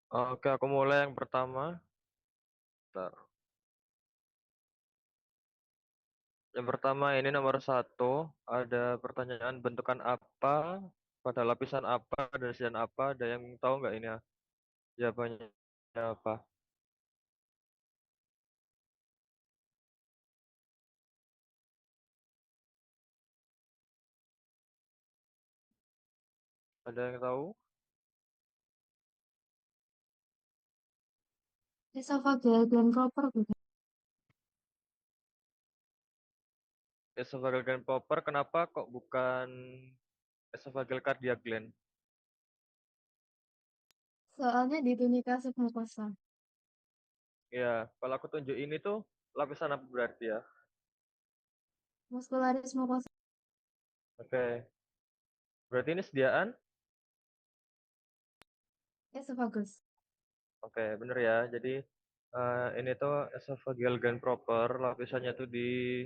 Oke, aku mulai yang pertama. Bentar. Yang pertama ini nomor satu. Ada pertanyaan bentukan apa, pada lapisan apa, dan sidan apa. Ada yang tahu nggak ini ya? Jawabannya apa? Ada yang tahu? Esophageal gland proper bukan? Esophageal gland proper, kenapa kok bukan esophageal cardiac gland? Soalnya di tunika submukosa. Ya, kalau aku tunjuk ini tuh lapisan apa berarti ya? Muscularis mucosa. Oke, berarti ini sediaan? Esophagus. Oke, bener ya. Jadi ini tuh esophageal gland proper, lapisannya tuh di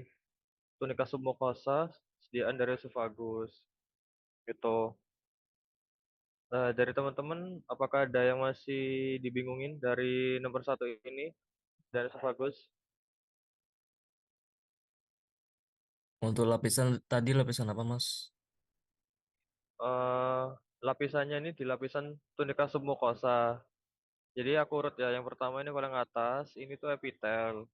tunika submucosa, sediaan dari esophagus. Gitu. Dari teman-teman, apakah ada yang masih dibingungin dari nomor satu ini, dari esophagus? Untuk lapisan tadi lapisan apa, Mas? eh Lapisannya ini di lapisan tunika submucosa. Jadi aku urut ya, yang pertama ini paling atas, ini tuh epitel.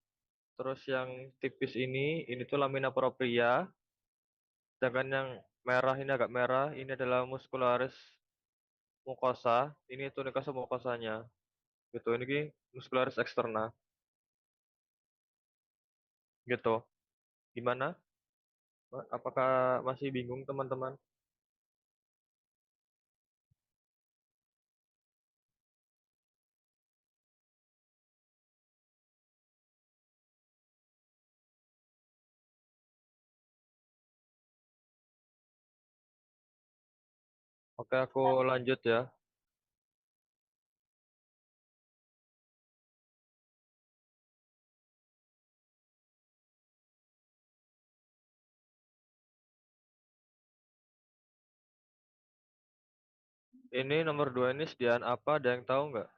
Terus yang tipis ini tuh lamina propria. Sedangkan yang merah ini agak merah, ini adalah muscularis mucosa. Ini tunika submukosanya. Gitu, ini muscularis externa. Gitu. Gimana? Apakah masih bingung teman-teman? Oke, aku lanjut ya. Ini nomor dua ini sediaan apa? Ada yang tahu nggak?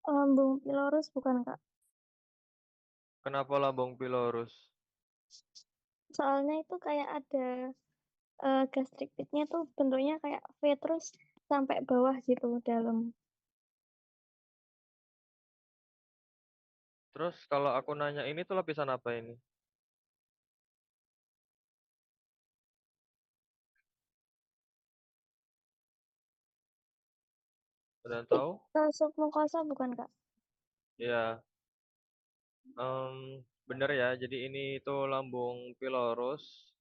Lambung pilorus bukan Kak? Kenapa lambung pilorus? Soalnya itu kayak ada gastric pitnya tuh bentuknya kayak V terus sampai bawah gitu dalam. Terus kalau aku nanya ini tuh lapisan apa ini? Ada yang tahu? Submukosa bukan Kak? Ya, bener ya. Jadi ini itu lambung pilorus,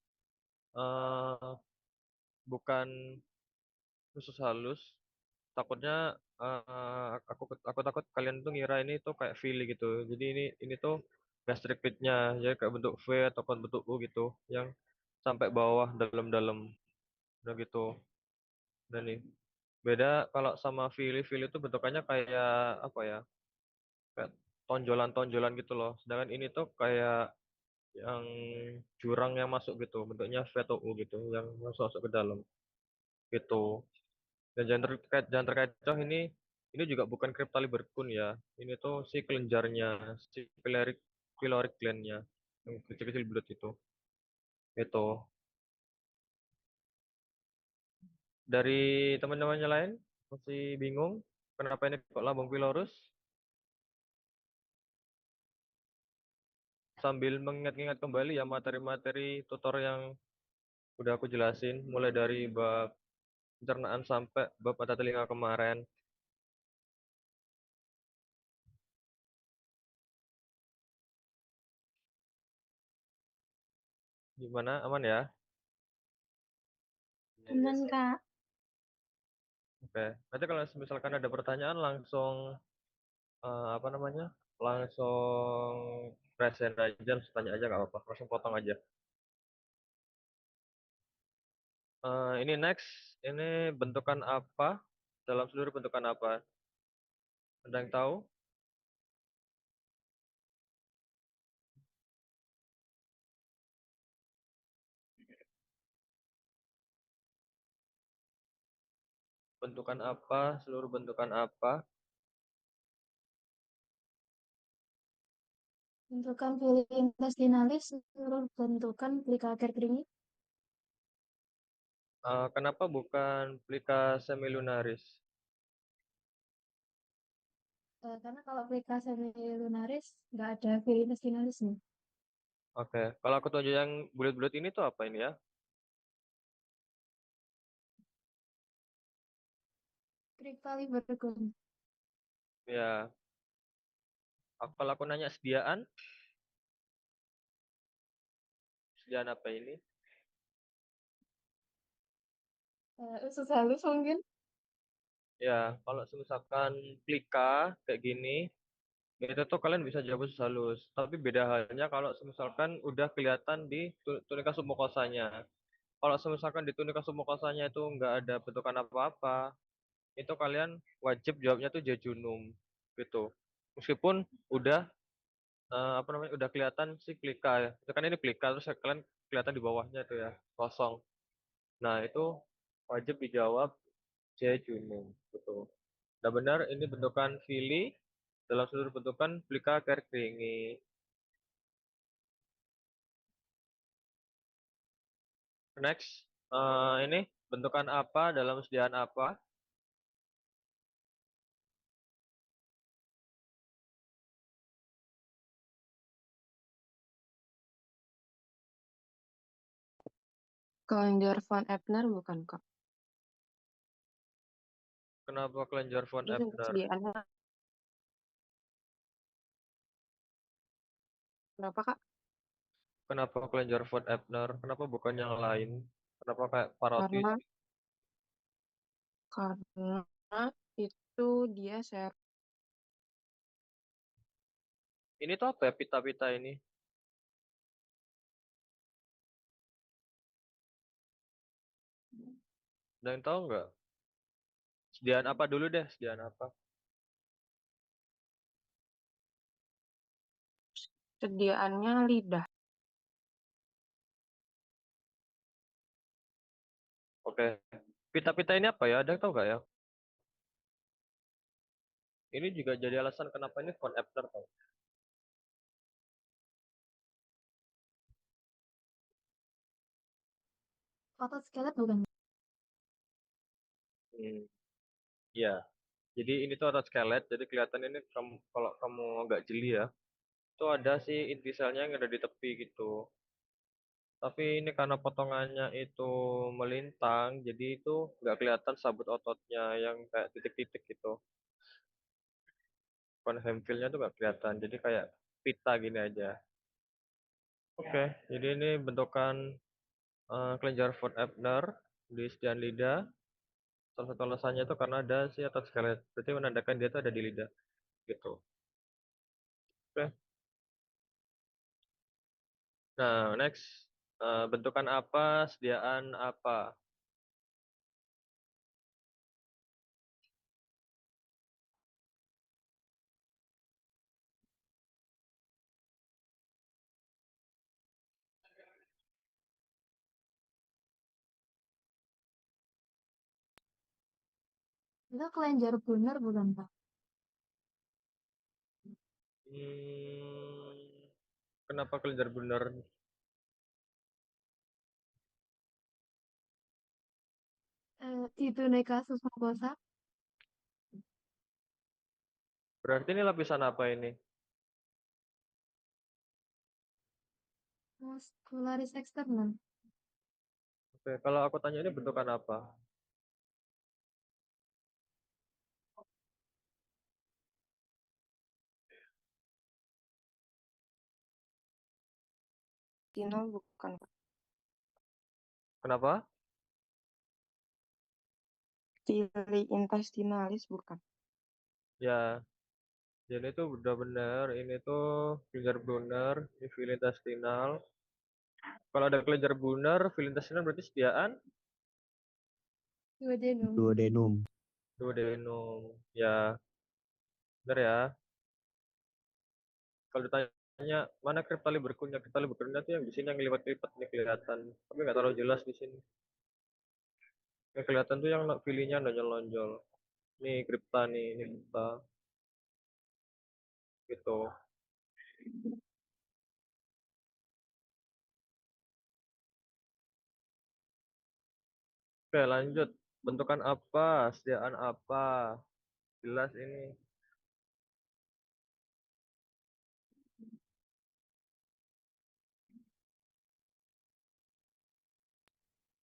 eh bukan khusus halus. Takutnya aku takut kalian tuh ngira ini tuh kayak fili gitu. Jadi ini tuh gastric pitnya, jadi kayak bentuk V ataupun bentuk U gitu, yang sampai bawah dalam-dalam, udah gitu. Dan nih beda kalau sama fili, fili itu bentukannya kayak apa ya? Kayak tonjolan-tonjolan gitu loh. Sedangkan ini tuh kayak yang jurang yang masuk gitu, bentuknya V atau U gitu, yang masuk ke dalam gitu. Dan jangan terkecoh ini juga bukan Cryptali berkun ya. Ini tuh si kelenjarnya, si pyloric gland-nya yang kecil-kecil bulat itu. Itu. Dari teman-temannya lain masih bingung kenapa ini kok lambung pilorus? Sambil mengingat-ingat kembali ya materi-materi tutor yang udah aku jelasin, mulai dari bab pencernaan sampai bab mata telinga kemarin. Gimana? Aman ya? Aman Kak. Oke. Nanti kalau misalkan ada pertanyaan langsung apa namanya? Langsung present aja, langsung tanya aja nggak apa-apa. Langsung potong aja. Ini next, ini bentukan apa? Dalam seluruh bentukan apa? Ada yang tahu? Bentukan apa? Seluruh bentukan apa? Bentukan pili intestinalis, seluruh bentukan plika Kerkringi. Kenapa bukan Plica semilunaris? Karena kalau plika semilunaris nggak ada pili intestinalisnya. Oke, kalau aku tunjuk yang bulat-bulat ini tuh apa ini ya? Kriptalibergon. Ya, kalau aku nanya sediaan, sediaan apa ini? Usus halus mungkin. Ya, kalau misalkan plika kayak gini, itu tuh kalian bisa jawab usus halus. Tapi beda halnya kalau misalkan udah kelihatan di tunika submukosanya. Kalau misalkan di tunika submukosanya itu nggak ada bentukan apa-apa, itu kalian wajib jawabnya tuh jejunum gitu. Meskipun udah apa namanya udah kelihatan si plika ya. Itu kan ini plika terus kalian kelihatan di bawahnya itu ya kosong. Nah itu wajib dijawab jejunum gitu. Nah benar ini bentukan fili dalam seluruh bentukan plika kerkringi. Next, ini bentukan apa dalam sediaan apa? Kelenjar Van Ebner bukan Kak. Kenapa kelenjar von Ini untuk Ebner? sediaannya berapa Kak? Kenapa kelenjar von Ebner? Kenapa bukan yang lain? Kenapa kayak parotis? Karena karena itu dia share Ini tuh apa ya pita-pita ini? Ada yang tahu nggak? Sediaan apa dulu deh? Sediaan apa? sediaannya lidah. Oke. Pita-pita ini apa ya? Ada yang tahu nggak ya? Ini juga jadi alasan kenapa ini von Ebner tau. Otot skelet bukan. Hmm. Ya. Jadi ini tuh otot skelet. Jadi kelihatan ini kalau kamu agak jeli ya, itu ada sih inti selnya yang ada di tepi gitu. Tapi ini karena potongannya itu melintang, jadi itu nggak kelihatan sabut ototnya yang kayak titik-titik gitu. Konhemfilnya tuh nggak kelihatan, jadi kayak pita gini aja. Oke, jadi ini bentukan kelenjar von Ebner di setian lidah. Salah satu alasannya itu karena ada si otot skelet. Berarti menandakan dia itu ada di lidah gitu. Oke. Nah, next. Bentukan apa, sediaan apa? Itu kelenjar Brunner bukan Pak? Hmm, kenapa kelenjar bener? Di tunika submucosa. Berarti ini lapisan apa ini? Muscularis external. Oke, kalau aku tanya ini bentukan apa? Intestinal bukan Kak. Kenapa? Pili intestinalis bukan. Ya, jadi itu udah bener. Ini tuh kelenjar Brunner, ini fili intestinal. Kalau ada kelenjar Brunner, fili intestinal berarti sediaan Duodenum. Duodenum. duodenum. Ya, bener ya. Kalau ditanya mana kriptali berkunya tuh yang di sini yang lipat-lipat nih kelihatan. Tapi nggak terlalu jelas di sini. Yang kelihatan tuh yang filinya nonjol-nonjol. Nih kripta nih, ini kripta gitu. Oke, lanjut. Bentukan apa? Sediaan apa? Jelas ini.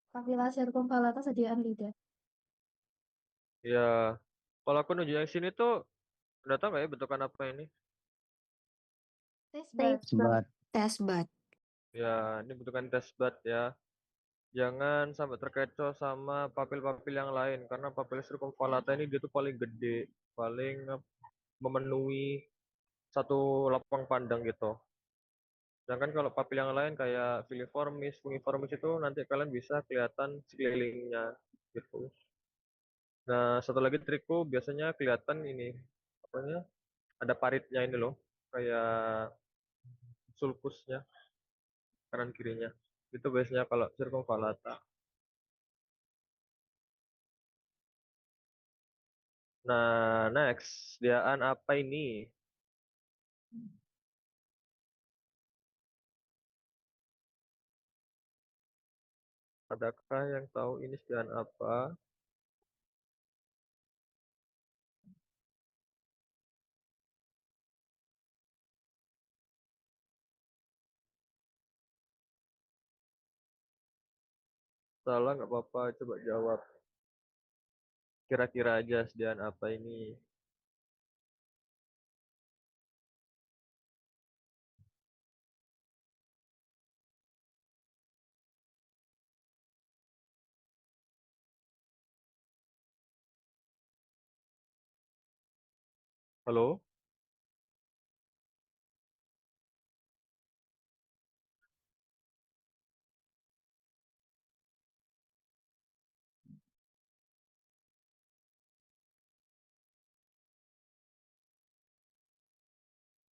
Papila sirkumvalata sediaan lidah. Ya, kalau aku nunjuk yang sini tuh, udah tau nggak ya bentukan apa ini? Taste bud. Sebat. Tes bat. Ya, ini bentukan test bud ya. Jangan sampai terkecoh sama papil-papil yang lain, karena papil sirkumvalata ini dia tuh paling gede, paling memenuhi satu lapang pandang gitu. Sedangkan kalau papil yang lain kayak filiformis, fungiformis itu nanti kalian bisa kelihatan sekelilingnya gitu. Nah, satu lagi trikku biasanya kelihatan ini, apanya? Ada paritnya ini loh, kayak sulcusnya kanan kirinya. Itu biasanya kalau circumvallata. Nah, next, sediaan apa ini? Adakah yang tahu ini sediaan apa? Salah nggak apa-apa, coba jawab. Kira-kira aja sediaan apa ini? Halo?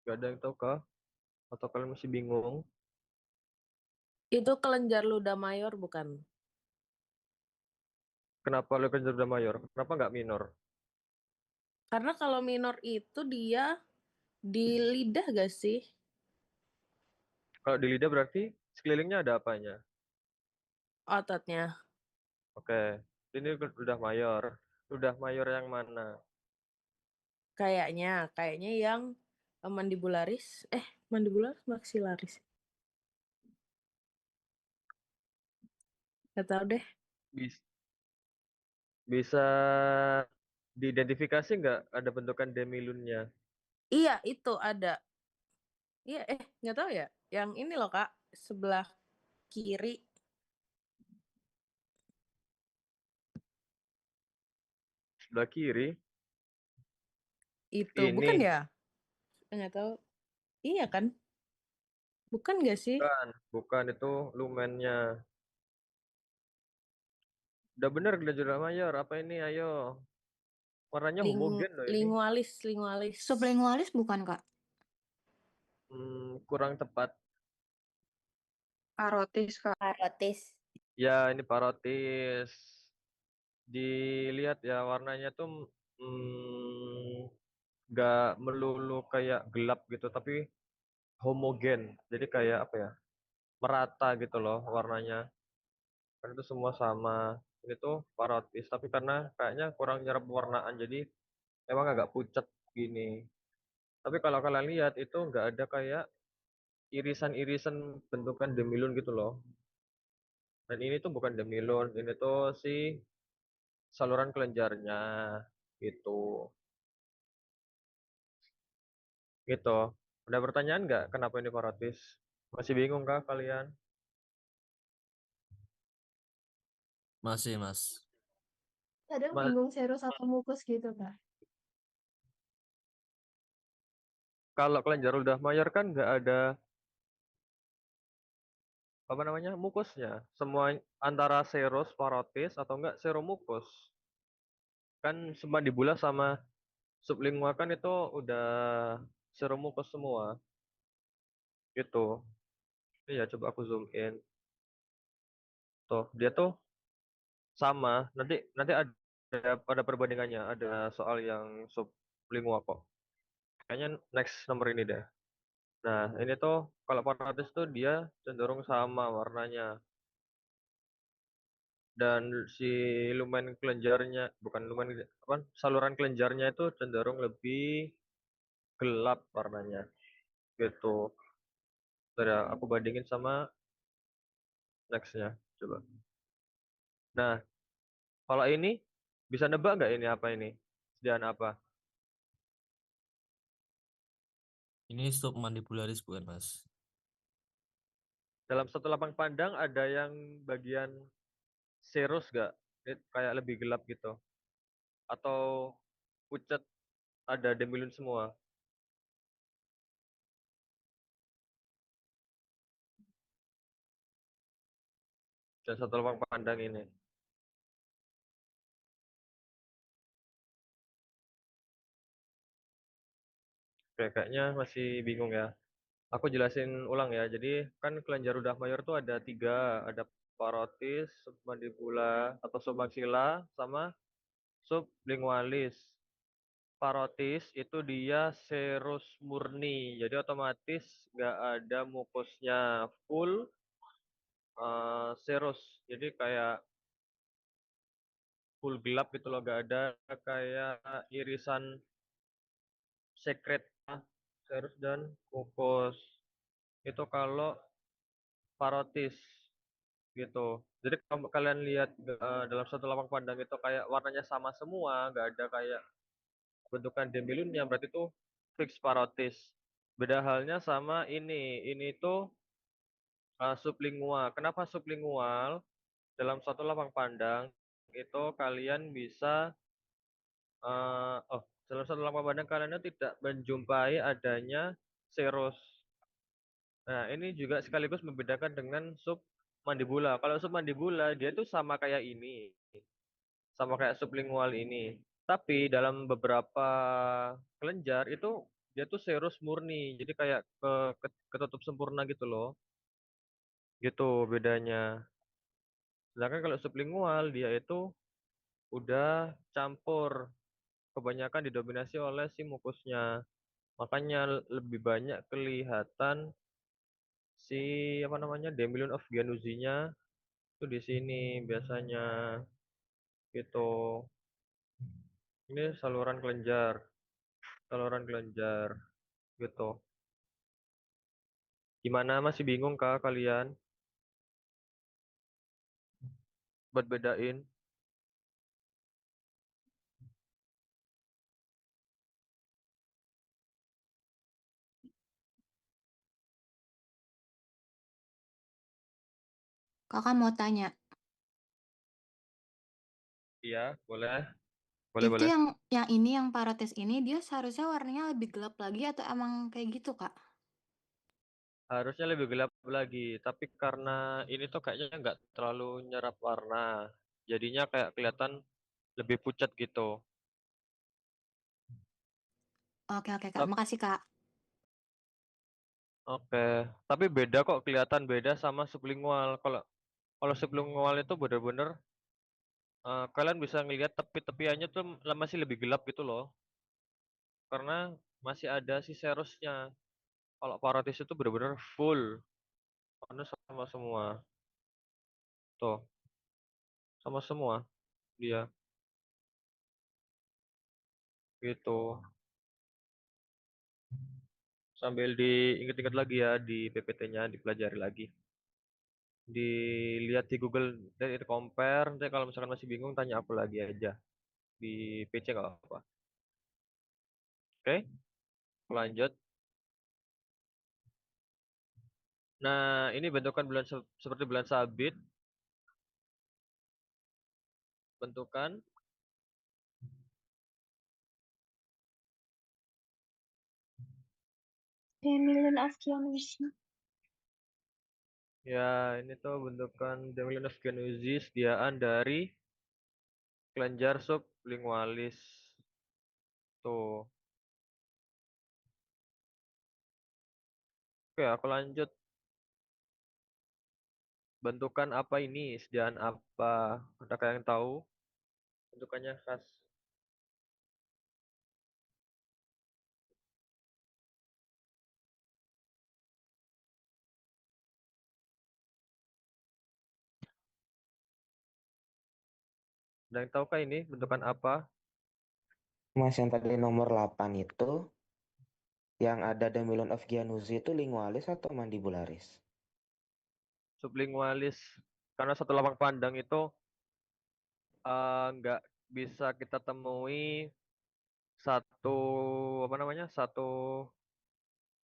Gak ada yang tahu kah? Atau kalian masih bingung? Itu kelenjar ludah mayor bukan? Kenapa lo kan udah mayor? Kenapa nggak minor? Karena kalau minor itu dia di lidah gak sih? Kalau di lidah berarti sekelilingnya ada apanya? Ototnya. Oke, ini udah mayor. Udah mayor yang mana? Kayaknya yang mandibularis. Mandibularis maxillaris. Gak tau deh. Bis- Bisa diidentifikasi nggak ada bentukan demilunnya? Iya, itu ada. Iya, nggak tahu ya. Yang ini loh, Kak, sebelah kiri Sebelah kiri, itu. Bukan ini ya? Nggak tahu. Iya kan? Bukan gak sih? bukan itu lumennya. Udah bener glandular mayor. Apa ini? Ayo. Warnanya homogen loh ini. Lingualis. Sublingualis bukan, Kak? Kurang tepat. Parotis, Kak. Parotis. Ya, ini parotis. Dilihat ya warnanya tuh nggak melulu kayak gelap gitu, tapi homogen. Jadi kayak apa ya? Merata gitu loh warnanya. Kan itu semua sama. Ini tuh parotis, tapi karena kayaknya kurang nyerap warnaan, jadi emang agak pucat gini. Tapi kalau kalian lihat itu nggak ada kayak irisan-irisan bentukan demilun gitu loh. Dan ini tuh bukan demilun, ini tuh si saluran kelenjarnya gitu. Gitu. Ada pertanyaan nggak kenapa ini parotis? Masih bingung kah kalian? Masih, Mas. Kadang Mas, bingung serus atau mukus gitu, Kak. kalau kelenjar udah mayor kan nggak ada apa namanya mukusnya. Semua antara serus, parotis atau enggak seromukus. Kan mandibula sama sublingual kan itu udah seromukus semua. Gitu. Iya, coba aku zoom in. Tuh, dia tuh sama. Nanti nanti ada perbandingannya, ada soal yang sublingua kok. Kayaknya next nomor ini deh. Nah, ini tuh kalau parotis tuh dia cenderung sama warnanya. Dan si lumen kelenjarnya, bukan lumen, apa, saluran kelenjarnya itu cenderung lebih gelap warnanya. Gitu. Bentar ya, aku bandingin sama nextnya. Coba. Nah, kalau ini bisa nebak nggak ini apa ini? Sediaan apa? Ini submandibularis bukan, Mas? Dalam satu lapang pandang ada yang bagian serus nggak? Ini kayak lebih gelap gitu. Atau pucat ada demilun semua. Dan satu lapang pandang ini. Kayaknya masih bingung ya. Aku jelasin ulang ya. Jadi kan kelenjar ludah mayor tuh ada tiga. Ada parotis, submandibula atau submaxilla, sama sublingualis. Parotis itu dia serus murni. Jadi otomatis nggak ada mukusnya, full serus. Jadi kayak full gelap gitu loh. Nggak ada kayak irisan sekret serus dan mukus. Itu kalau parotis gitu. Jadi kalau kalian lihat dalam satu lapang pandang itu kayak warnanya sama semua, nggak ada kayak bentukan demilunnya, berarti itu fix parotis. Beda halnya sama ini tuh sublingual. Kenapa sublingual? Dalam satu lapang pandang itu kalian bisa dalam satu lapang pandang kalian itu tidak menjumpai adanya serus. Nah, ini juga sekaligus membedakan dengan submandibula. Kalau submandibula dia tuh sama kayak ini, sama kayak sublingual ini. Tapi dalam beberapa kelenjar itu dia tuh serus murni. Jadi kayak ketutup sempurna gitu loh. Gitu bedanya. Sedangkan kalau sublingual dia itu udah campur, kebanyakan didominasi oleh si mukusnya. Makanya lebih banyak kelihatan si apa namanya Demilun of Ganusinya itu di sini biasanya gitu. Ini saluran kelenjar gitu. Gimana, masih bingung kah kalian buat bedain? Kakak mau tanya, Iya, boleh, boleh, itu boleh. yang ini yang parotis ini dia seharusnya warnanya lebih gelap lagi atau emang kayak gitu, Kak? Harusnya lebih gelap lagi, tapi karena ini tuh kayaknya nggak terlalu nyerap warna, jadinya kayak kelihatan lebih pucat gitu. Oke, oke, Kak. Tap- Makasih, Kak. Oke, tapi beda kok, kelihatan beda sama sublingual. Kalau kalau sublingual itu bener-bener kalian bisa ngelihat tepi-tepiannya tuh masih lebih gelap gitu loh, karena masih ada si serusnya. Kalau parotis itu bener-bener full, karena sama semua. Tuh, sama semua dia gitu. Sambil diingat-ingat lagi ya di PPT-nya, dipelajari lagi. Dilihat di Google dan itu compare. Nanti kalau misalkan masih bingung tanya aku lagi aja di PC nggak apa-apa. Oke, lanjut. Nah, ini bentukan bulan seperti bulan sabit, bentukan. Demilun of Ganusi. Ya, ini tuh bentukan Demilionov genuisis sediaan dari kelenjar sublingualis. Tuh. Oke, aku lanjut. Bentukan apa ini? Sediaan apa? Adakah yang tahu? Bentukannya khas. Ada yang tahu kah ini bentukan apa? Mas yang tadi nomor 8 itu yang ada The Million of Gianuzzi itu lingualis atau mandibularis? Sublingualis. Karena satu lapang pandang itu nggak bisa kita temui satu apa namanya satu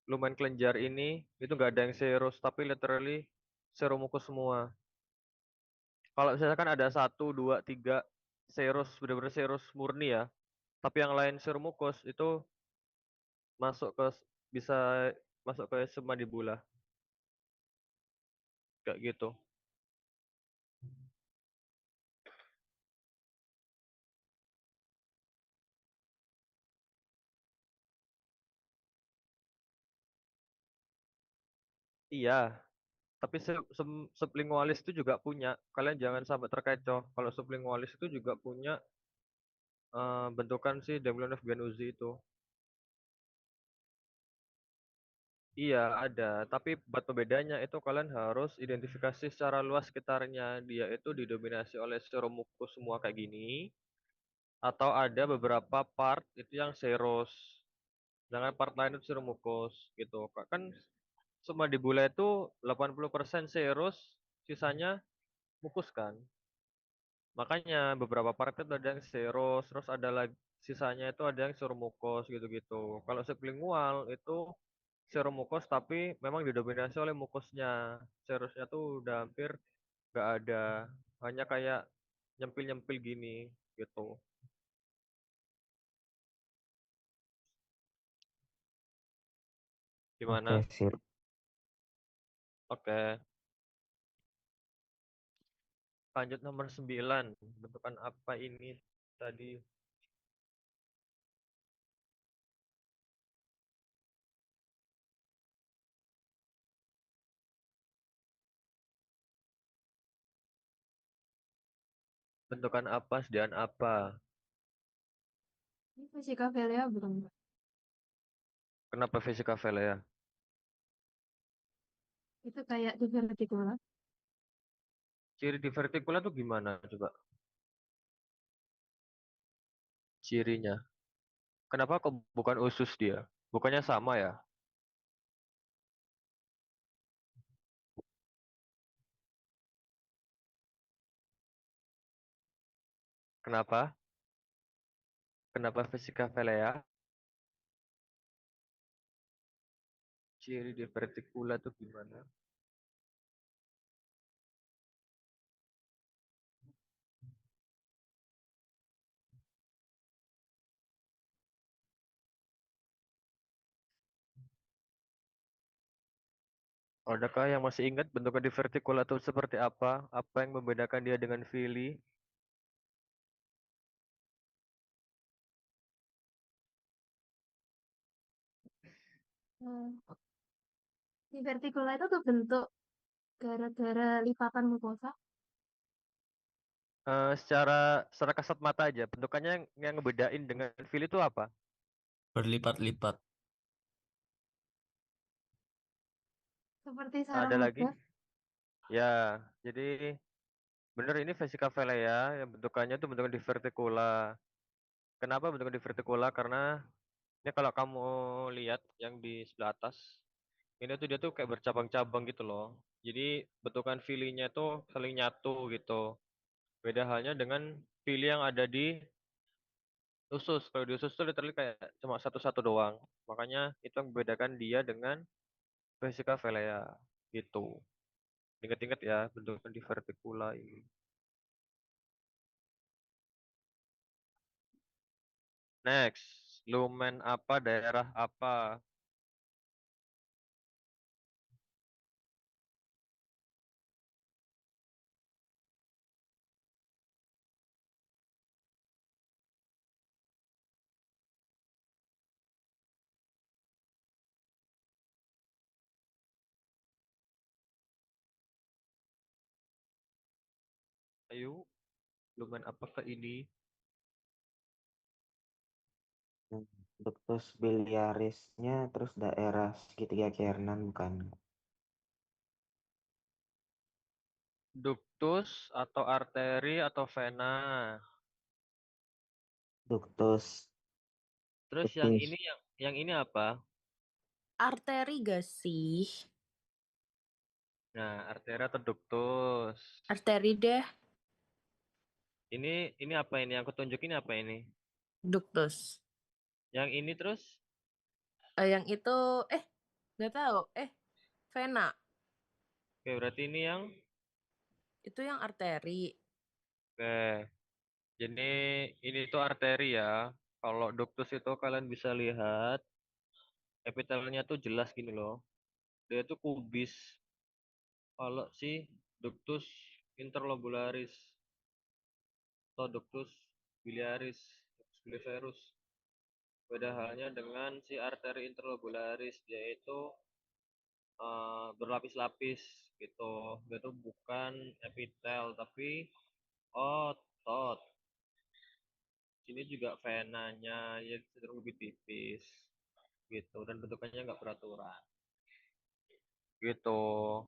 lumen kelenjar ini itu nggak ada yang serous tapi literally seromukus semua. Kalau misalnya kan ada satu dua tiga serous benar-benar serous murni ya, tapi yang lain seromukus itu masuk ke bisa masuk ke submandibula kayak gitu. Iya, tapi sublingualis itu juga punya. Kalian jangan sampai terkecoh. Kalau sublingualis itu juga punya bentukan si Demilionov Ganuzzi itu. Iya, ada. Tapi buat pembedanya itu kalian harus identifikasi secara luas sekitarnya. Dia itu didominasi oleh seromukus semua kayak gini. Atau ada beberapa part itu yang seros. Sedangkan part lain itu seromukus gitu. Kan submandibula itu 80% seros, sisanya mukus kan. Makanya beberapa part itu ada yang seros, terus ada lagi sisanya itu ada yang seromukus gitu-gitu. Kalau sublingual itu seromukos tapi memang didominasi oleh mukusnya. Serusnya tuh udah hampir nggak ada, hanya kayak nyempil-nyempil gini gitu. Oke, Gimana? sip. Oke, lanjut nomor 9. Bentukan apa ini tadi? Bentukan apa, sediaan apa? Ini fisika Velia belum? Kenapa fisika ya? Itu kayak divertikula. Ciri divertikula tuh gimana coba? Cirinya. Kenapa kok bukan usus dia? Bukannya sama ya? Kenapa? Kenapa fisika ya? Ciri divertikula tuh gimana? Adakah yang masih ingat bentukan divertikula itu seperti apa? Apa yang membedakan dia dengan Vili? Hmm. Divertikula itu kebentuk gara-gara lipatan mukosa. Secara kasat mata aja, bentukannya yang ngebedain dengan Vili itu apa? Berlipat-lipat. Seperti sarang Ada lagi? lebah. Ya, jadi bener ini vesika ya, yang bentukannya itu bentukan divertikula. Kenapa bentukan divertikula? Karena ini kalau kamu lihat yang di sebelah atas, ini tuh dia tuh kayak bercabang-cabang gitu loh. Jadi bentukan filinya itu saling nyatu gitu. Beda halnya dengan fili yang ada di usus. Kalau di usus tuh literally kayak cuma satu-satu doang. Makanya itu yang membedakan dia dengan Vesica velea gitu. Ingat-ingat ya bentukan divertikula ini. Next, lumen apa, daerah apa? Ayo, lumen apakah ini? Ductus biliarisnya terus daerah segitiga Kiernan bukan? Ductus atau arteri atau vena? Ductus. Terus Ductus. yang ini apa? Arteri gak sih? Nah, arteri atau ductus. Arteri deh, Ini apa ini? Yang aku tunjukin apa ini? ductus. Yang ini terus? Yang itu, nggak tahu. Vena. Oke, berarti ini yang Itu yang arteri. oke. Jadi ini tuh arteri ya. Kalau ductus itu kalian bisa lihat epitelnya tuh jelas gini loh. Dia tuh kubis. Kalau si ductus interlobularis atau ductus biliaris, ductus biliarus. Beda halnya dengan si arteri interlobularis, yaitu berlapis-lapis gitu. Dia tuh bukan epitel tapi otot. Sini juga venanya ya cenderung lebih tipis gitu dan bentukannya nggak beraturan gitu.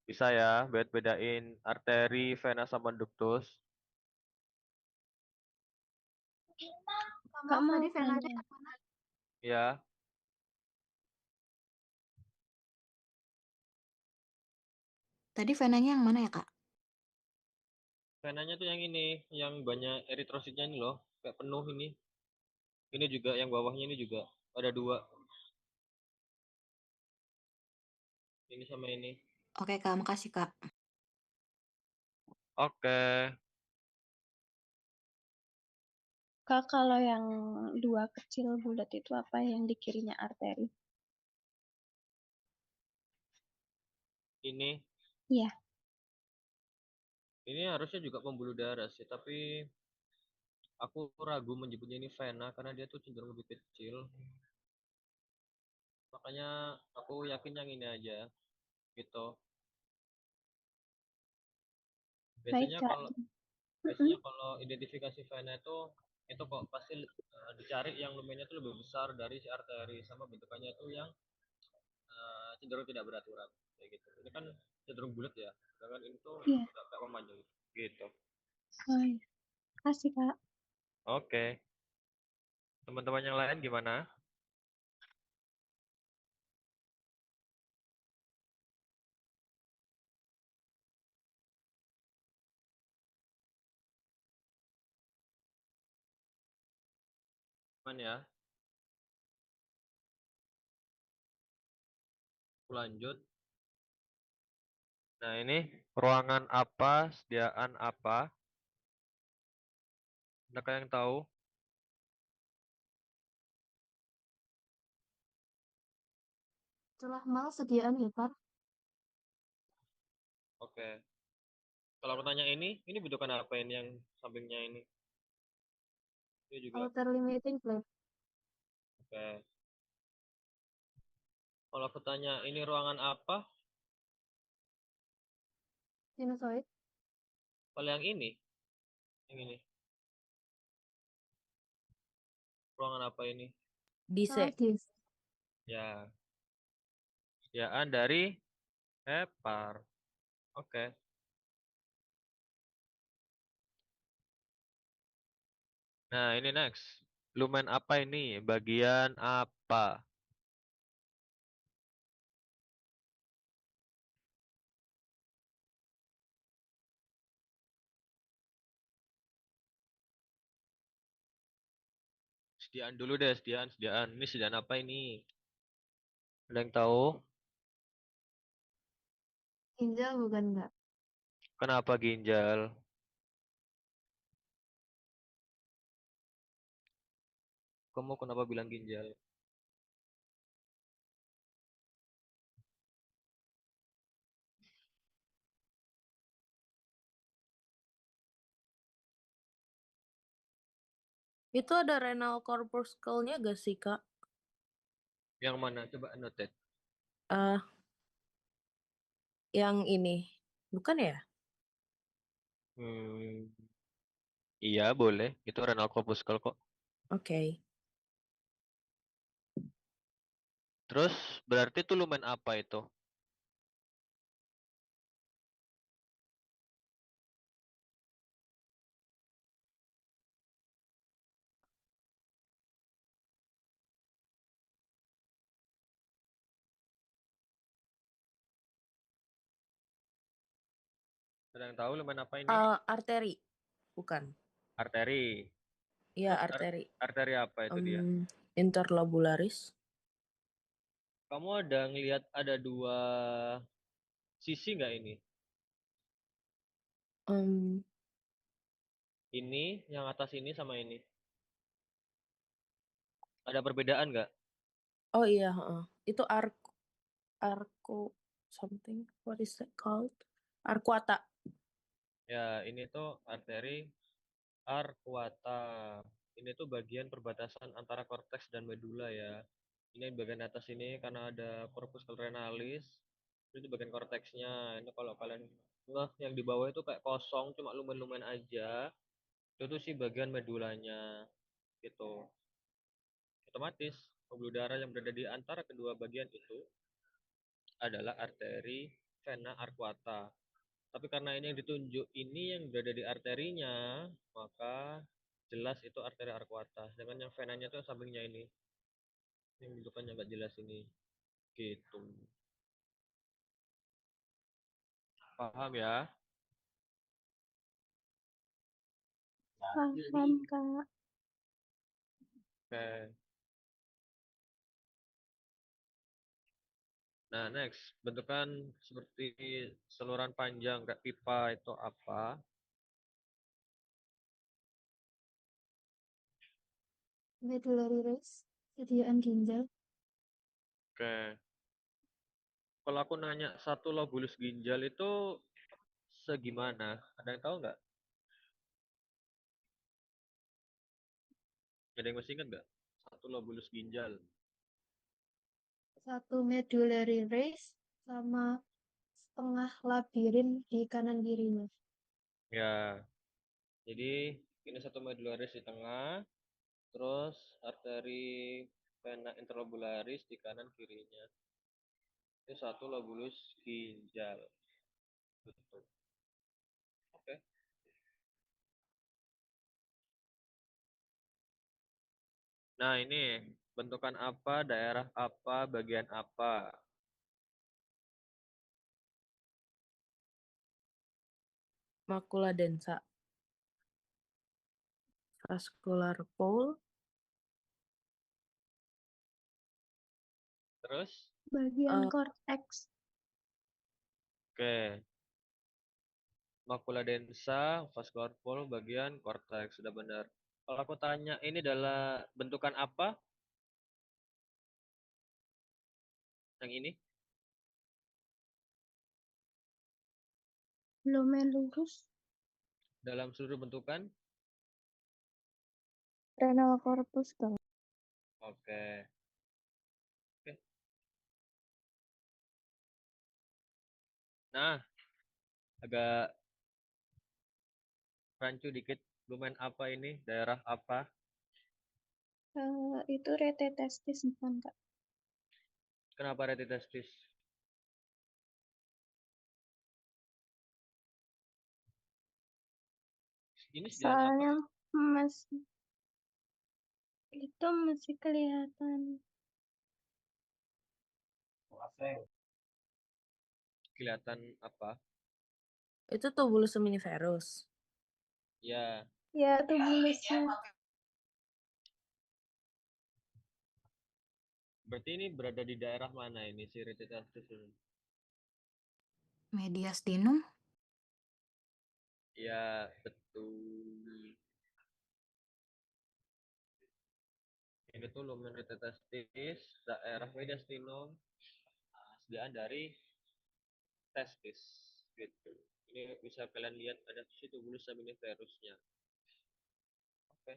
Bisa ya bedain arteri, vena sama ductus. Kak mau Tadi venanya nanya. yang mana? Ya, Tadi venanya yang mana ya, Kak? venanya tuh yang ini, yang banyak eritrositnya ini loh, kayak penuh ini. Ini juga yang bawahnya ini juga ada dua, ini sama ini. Oke, Kak, makasih, Kak. Oke, Kak, kalau yang dua kecil bulat itu apa yang di kirinya arteri? ini Iya. ini harusnya juga pembuluh darah sih, tapi aku ragu menyebutnya ini vena karena dia tuh cenderung lebih kecil. Makanya aku yakin yang ini aja gitu. Baik, Biasanya Kak. kalau Mm-mm. biasanya kalau identifikasi vena itu kok pasti dicari yang lumennya itu lebih besar dari si arteri sama bentukannya itu yang cenderung tidak beraturan kayak gitu. Ini kan cenderung bulat ya, sedangkan ini tuh Iya. agak memanjang gitu. Oh, iya. Kasih, Kak. Oke, teman-teman yang lain gimana? Aman ya? Aku lanjut. Nah ini ruangan apa, sediaan apa? Adakah yang tahu? Celah mal sediaan ya, Kak? Oke. Kalau aku tanya ini bentukan apa ini yang sampingnya ini? Ini juga. Outer limiting plate. Oke. Kalau aku tanya ini ruangan apa? Sinusoid. Kalau yang ini. Ruangan apa ini? Dice. Celah dis. Ya, sediaan dari hepar. Oke. Nah, ini next. Lumen apa ini? Bagian apa? Sediaan dulu deh, sediaan. Ini sediaan apa ini? Ada yang tahu? Ginjal bukan, Kak? Kenapa ginjal? Kamu kenapa bilang ginjal? Itu ada renal corpuscle-nya gak sih, Kak? Yang mana? Coba annotate. Eh, yang ini. Bukan ya? Hmm, iya boleh. Itu renal corpuscle kok. Oke. Terus berarti itu lumen apa itu? Ada yang tahu lumen apa ini? Arteri. Bukan. Arteri. Iya, Terus arteri. arteri apa itu dia? Interlobularis. Kamu ada ngelihat ada dua sisi nggak ini? Em, Ini yang atas ini sama ini. Ada perbedaan nggak? oh iya, heeh. Itu arco something. What is that called? Arcuata. Ya, ini tuh arteri arcuata. Ini tuh bagian perbatasan antara korteks dan medula ya. Ini bagian atas ini karena ada corpus renalis. Itu bagian korteksnya. Ini kalau kalian yang di bawah itu kayak kosong, cuma lumen-lumen aja. Itu tuh sih bagian medulanya gitu. Otomatis pembuluh darah yang berada di antara kedua bagian itu adalah arteri vena arcuata. Tapi karena ini yang ditunjuk ini yang berada di arterinya, maka jelas itu arteri arcuata. Sedangkan yang venanya itu sampingnya ini, yang bentukannya nggak jelas ini, gitu. Paham ya? Paham, Kak. Oke. Nah, next, bentukan seperti saluran panjang kayak pipa itu apa? Medullary race, sediaan ginjal. Oke. Kalau aku nanya satu lobulus ginjal itu segimana? Ada yang tahu nggak? Ada yang masih ingat nggak? Satu lobulus ginjal. Satu medullary race sama setengah labirin di kanan kirinya. Ya, jadi ini satu medularis di tengah, terus arteri vena interlobularis di kanan kirinya. Itu satu lobulus ginjal. Betul. Oke. Nah, ini bentukan apa, daerah apa, bagian apa? Macula densa. Vascular pole. Terus, Bagian Eh, korteks. oke. Makula densa, vascular pole, bagian korteks. Sudah benar. Kalau aku tanya, ini adalah bentukan apa? Yang ini? Glomerulus. Dalam seluruh bentukan? Renal corpus, Bang. Oke. Oke. Nah, agak rancu dikit. Lumen apa ini? Daerah apa? Itu rete testis, bukan, Kak? Kenapa retitestis? Ini sediaan apa? Soalnya masih itu masih kelihatan. Kelihatan apa? itu tubulus seminiferus. Ya, Ya, tubulusnya. berarti ini berada di daerah mana ini si retitestis ini? Mediastinum. Ya, betul. Ini tuh lumen retitestis, daerah mediastinum, sediaan dari testis. Gitu. Ini bisa kalian lihat ada situ tubulus seminiferusnya. Oke.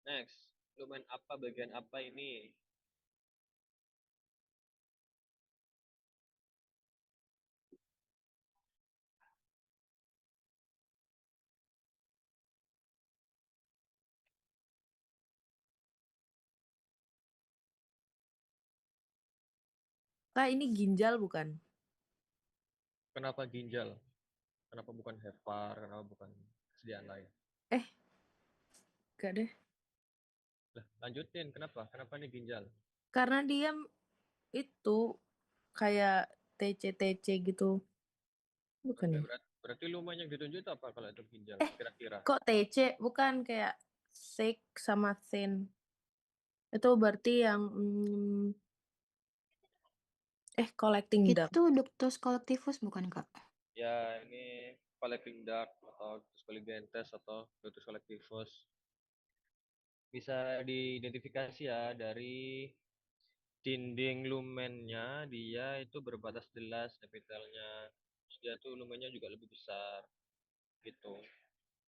Next, lumen apa bagian apa ini? Kak, ini ginjal bukan? Kenapa ginjal? Kenapa bukan hepar? Kenapa bukan kesediaan lain? Eh, gak deh. Lah, lanjutin. Kenapa? Kenapa ini ginjal? Karena dia itu kayak TC-TC gitu. Bukan ya? Berarti lumayan yang ditunjuk itu apa kalau itu ginjal? Kira-kira. Kok TC? Bukan kayak sick sama thin. Itu berarti yang collecting duct. Itu ductus collectivus bukan, Kak? Ya, ini collecting duct atau ductus colligentes atau ductus collectivus. Bisa diidentifikasi ya dari dinding lumennya, dia itu berbatas jelas epitelnya. Terus dia tuh lumennya juga lebih besar gitu.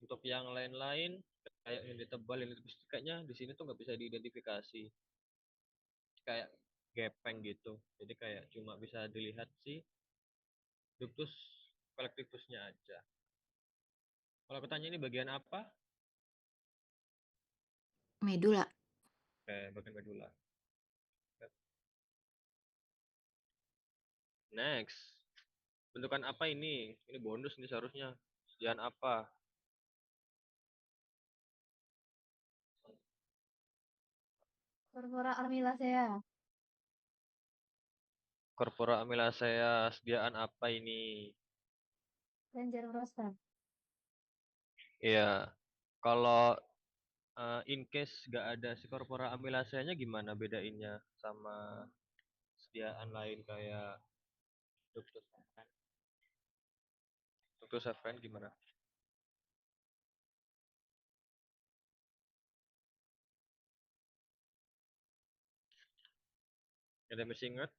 Untuk yang lain-lain kayak yang ditebal ini tipis kayaknya di sini tuh nggak bisa diidentifikasi. Kayak gepeng gitu. Jadi kayak cuma bisa dilihat si ductus collectivusnya aja. Kalau aku tanya ini bagian apa? Medula. Bagian medula. Next. Bentukan apa ini? Ini bonus nih seharusnya. Kesediaan apa? Corpora amylacea. Corpora amylacea. Sediaan apa ini? Kelenjar prostat. Iya. Kalau in case gak ada si corpora amylaceanya gimana bedainnya sama sediaan lain kayak ductus efferent? Ductus efferent gimana? Ada yang masih ingat?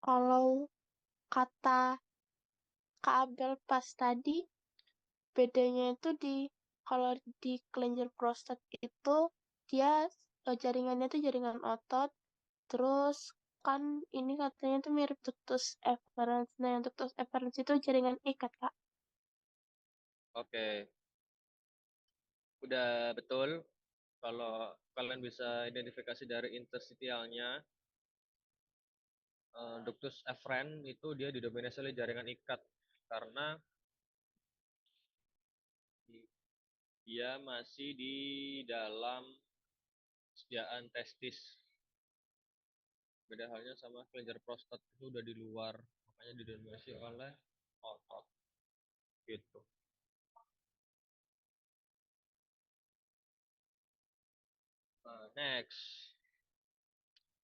Kalau kata Kak Abel pas tadi, bedanya itu kalau di kelenjar prostat itu dia jaringannya itu jaringan otot, terus kan ini katanya tuh mirip ductus efferens. Nah, yang ductus efferens itu jaringan ikat, Kak. Oke. Udah betul. Kalau kalian bisa identifikasi dari interstitialnya, ductus efferent itu dia didominasi oleh jaringan ikat karena dia masih di dalam sediaan testis. Beda halnya sama kelenjar prostat itu udah di luar, makanya didominasi oleh otot gitu. Next.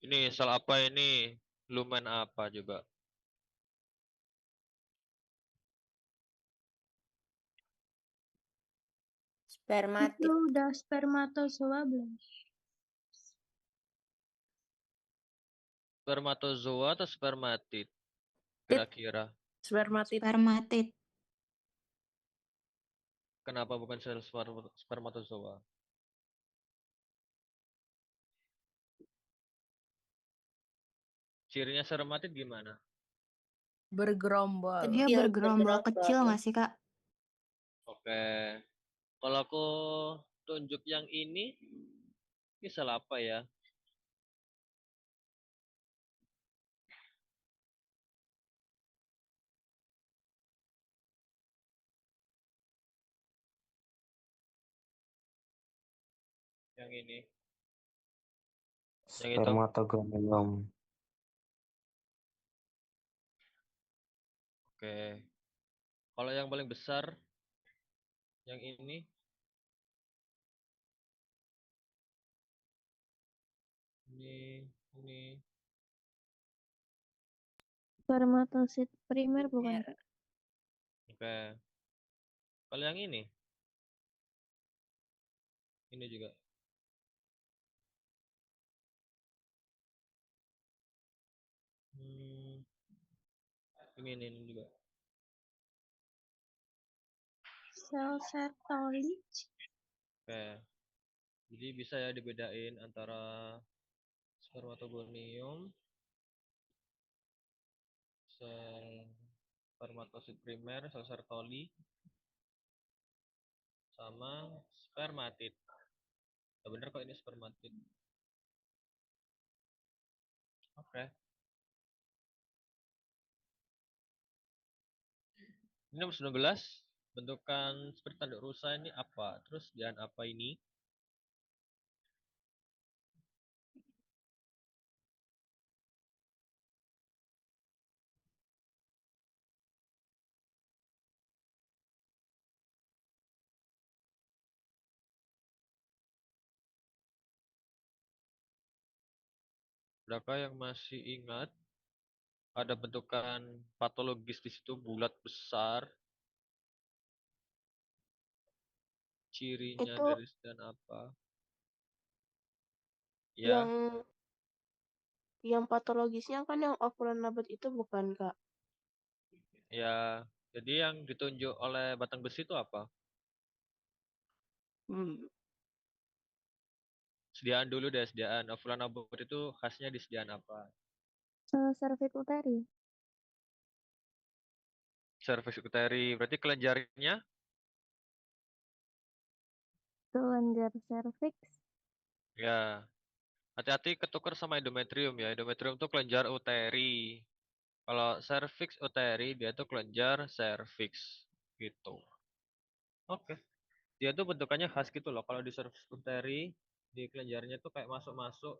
Ini sel apa ini? Lumen apa juga? Itu udah spermatozoa belum? Spermatozoa atau spermatid? Kira-kira. Spermatid. Spermatid. Kenapa bukan sel spermatozoa? Cirinya spermatid gimana? Bergerombol. Dia bergerombol kecil nggak sih, Kak? Oke. Kalau aku tunjuk yang ini sel apa ya? Yang ini. Yang itu. Spermatogonium. Oke. Kalau yang paling besar, yang ini. Ini. Spermatosit primer bukan? Oke. Kalau yang ini juga. Ini juga. Sel Sertoli. Oke. Jadi bisa ya dibedain antara spermatogonium sel spermatosit primer, sel Sertoli, sama spermatid. Ya bener kok ini spermatid. Oke. Ini nomor 19. Bentukan seperti tanduk rusa ini apa? Terus dan apa ini? Adakah yang masih ingat? Ada bentukan patologis di situ bulat besar. Cirinya Itu dari dan apa? yang Ya, patologisnya kan yang ovulan nabut itu bukan, Kak? ya. Jadi yang ditunjuk oleh batang besi itu apa? Hmm. Sediaan dulu deh, sediaan. Ovulan abort itu khasnya di sediaan apa? Cervix uteri. Cervix uteri. Berarti kelenjarnya? Kelenjar cervix. Ya. Hati-hati ketukar sama endometrium ya. Endometrium itu kelenjar uteri. Kalau cervix uteri, dia itu kelenjar cervix. Gitu. Oke. Dia tuh bentukannya khas gitu loh. Kalau di cervix uteri, di kelenjarnya tuh kayak masuk-masuk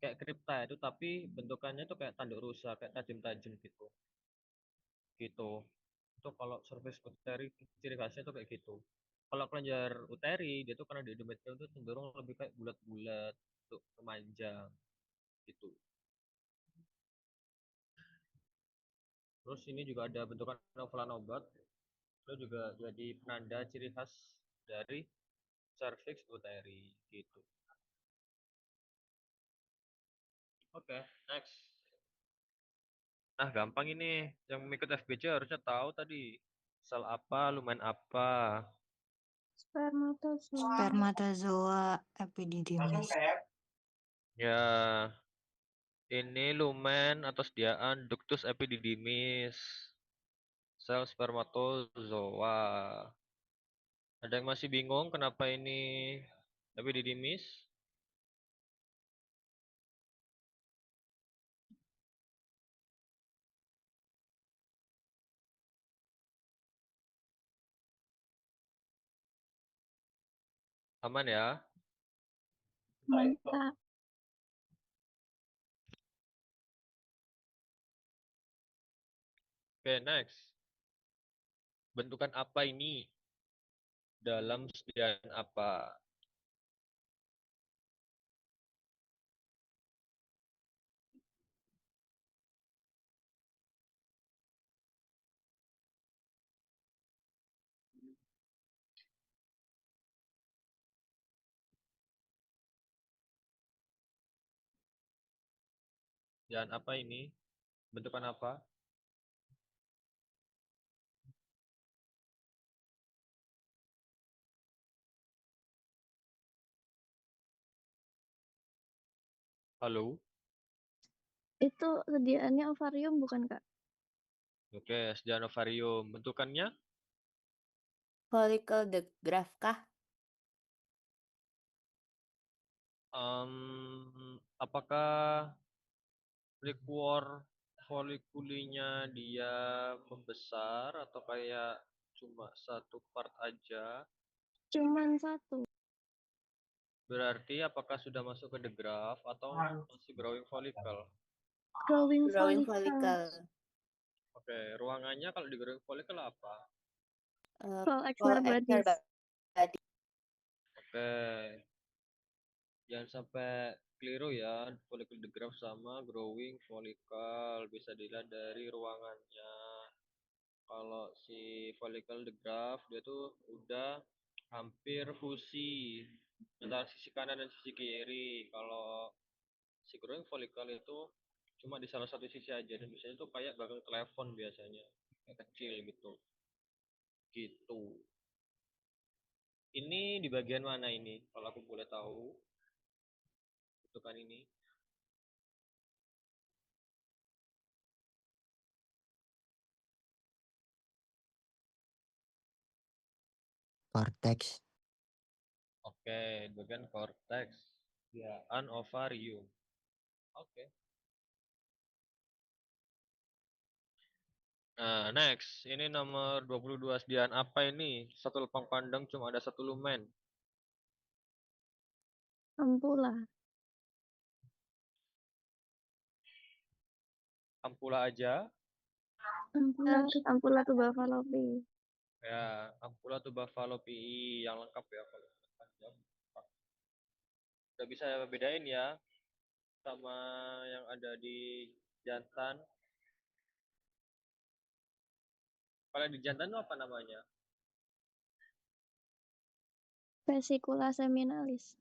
kayak kripta itu, tapi bentukannya tuh kayak tanduk rusa, kayak tajam-tajam gitu. Gitu. Itu kalau cervix uteri ciri khasnya tuh kayak gitu. Kalau kelenjar uteri, dia tuh karena di endometrium tuh cenderung lebih kayak bulat-bulat, tuh memanjang gitu. Terus ini juga ada bentukan ovulan obat. Itu juga jadi penanda ciri khas dari cervix uteri gitu. Oke, next. Nah, gampang ini. Yang mengikut FBC harusnya tahu tadi. Sel apa, lumen apa. Spermatozoa. Spermatozoa epididymis. Ya, ini lumen atau sediaan ductus epididymis. Sel spermatozoa. Ada yang masih bingung kenapa ini epididymis? Aman ya? Mantap. Oke, next. Bentukan apa ini? Dalam sediaan apa? Sediaan apa ini? Bentukan apa? Halo? Itu sediaannya ovarium bukan, Kak? Oke, sediaan ovarium. Bentukannya? Follicle the graft kah? Apakah liquor folikulinya dia membesar atau kayak cuma satu part aja? Cuman satu. Berarti apakah sudah masuk ke the graft atau masih growing follicle? Growing Growing follicle. follicle. Oke, ruangannya kalau di growing follicle apa? Paul Paul Exner Exner Badis. body. Oke, jangan sampai keliru ya. Follicle the graft sama growing follicle bisa dilihat dari ruangannya. Kalau si follicle the graft dia tuh udah hampir fusi antara sisi kanan dan sisi kiri. Kalau si growing follicle itu cuma di salah satu sisi aja dan biasanya tuh kayak gagang telepon biasanya kayak kecil gitu. Gitu. Ini di bagian mana ini? Kalau aku boleh tahu, bentukan ini. Cortex. Oke, bagian korteks. Sediaan ovarium. Oke. Nah, next. Ini nomor 22. Sediaan apa ini? Satu lepang pandang cuma ada satu lumen. Ampula. Ampula aja. Ampula tuba fallopi. Ya, ampula tuba fallopi yang lengkap ya kalau panjang. Udah bisa bedain ya sama yang ada di jantan. Kalau di jantan itu apa namanya? Vesicula seminalis.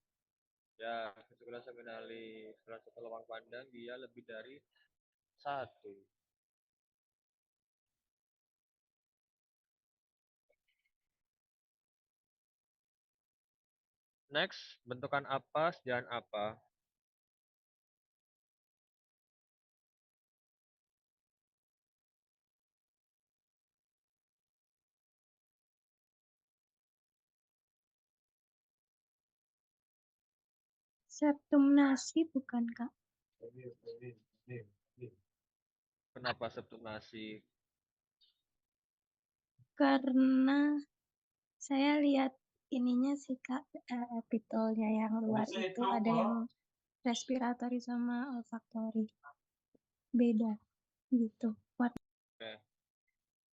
Ya, vesicula seminalis. Salah satu lepang pandang dia lebih dari satu. Next, bentukan apa, sediaan apa? Septum nasi bukan, Kak? Kenapa septumnasi? Karena saya lihat ininya sih, Kak, epitolnya yang luar itu ada yang respiratory sama olfaktory. Beda gitu. Oke.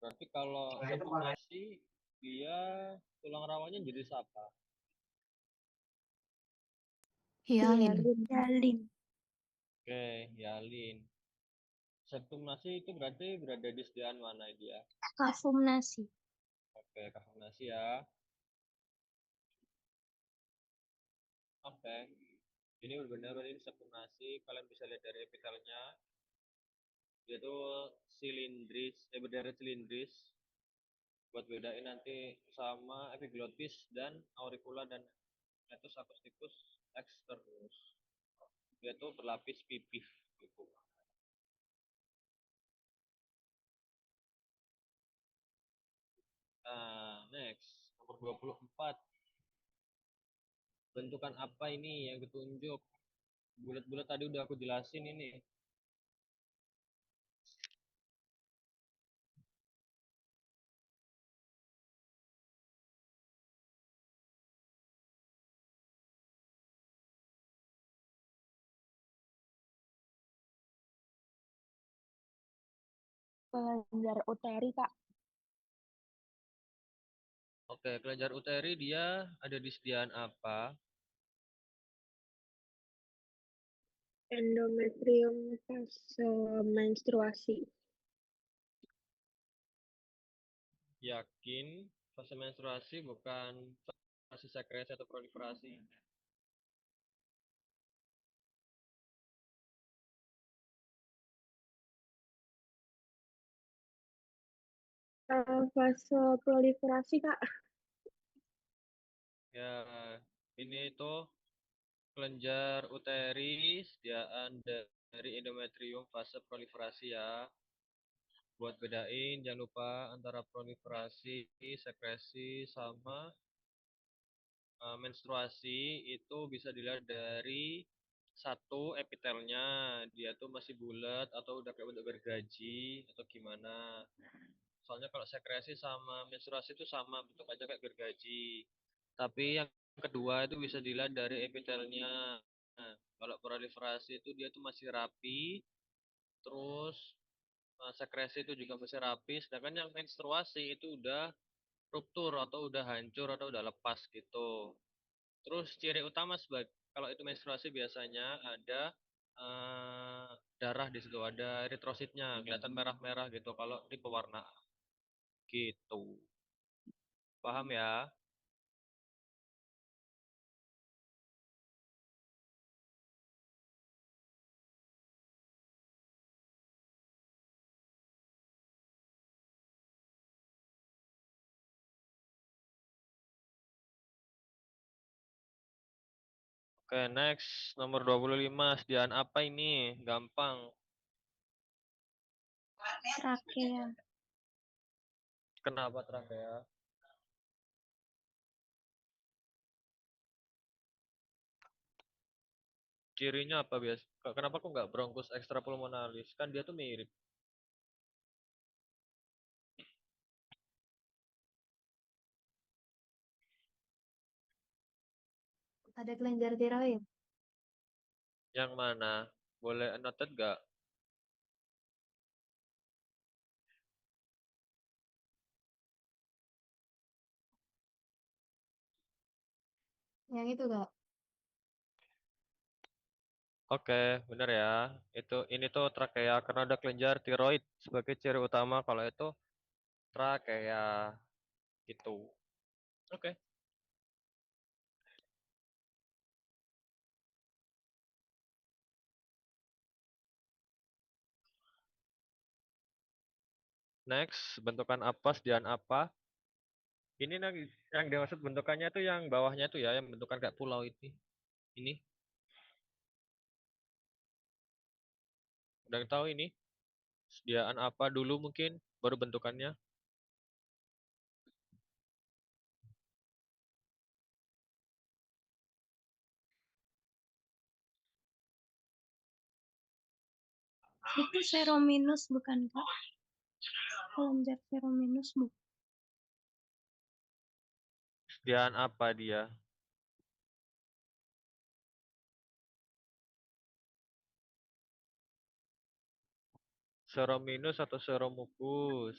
Berarti kalau septumnasi dia tulang rawanya jadi apa? Hialin. Hialin. Oke, hialin. Septumnasi itu berarti berada di sediaan mana dia? Kafum nasi. Oke, kafumnasi ya. Oke. Ini benar ini septumnasi. Kalian bisa lihat dari epitelnya. Dia tuh silindris, berderet silindris. Buat bedain nanti sama epiglottis dan auricula dan Metus acousticus externus. Dia tuh berlapis pipih gitu. Nah, next. Nomor 24. Bentukan apa ini yang ditunjuk? Bulat-bulat tadi udah aku jelasin ini. Kelenjar uteri, Kak. Oke, kelenjar uteri dia ada di sediaan apa? Endometrium fase menstruasi. Yakin fase menstruasi bukan fase sekresi atau proliferasi? Fase proliferasi, Kak. Ya, ini tuh kelenjar uteri sediaan dari endometrium fase proliferasi ya. Buat bedain jangan lupa antara proliferasi, sekresi sama menstruasi itu bisa dilihat dari satu epitelnya dia tuh masih bulat atau udah kayak bentuk gergaji atau gimana. Soalnya kalau sekresi sama menstruasi itu sama bentuk aja kayak gergaji. Tapi yang kedua itu bisa dilihat dari epitelnya. Nah, kalau proliferasi itu dia tuh masih rapi, terus sekresi itu juga masih rapi, sedangkan yang menstruasi itu udah ruptur atau udah hancur atau udah lepas gitu. Terus ciri utama sebagai kalau itu menstruasi biasanya ada eh, darah di situ, ada eritrositnya, kelihatan merah-merah gitu kalau di pewarna gitu. Paham ya? Oke, next nomor 25. Sediaan apa ini? Gampang. Trakea. Kenapa trakea? Cirinya apa biasa? Kenapa kok nggak bronkus extrapulmonalis? Kan dia tuh mirip. Ada kelenjar tiroid. Yang mana? Boleh noted nggak? Yang itu Kak. Oke, bener ya. Ini tuh trakea karena ada kelenjar tiroid sebagai ciri utama kalau itu trakea gitu. Oke. Next, bentukan apa, sediaan apa? Ini yang dimaksud bentukannya tuh yang bawahnya tuh ya, yang bentukan kayak pulau itu. Ini, udah yang tahu ini? Sediaan apa dulu mungkin, baru bentukannya. Itu serominus bukan Kak? Kelenjar serominus bukan. Sediaan apa dia? Serominus atau seromukus?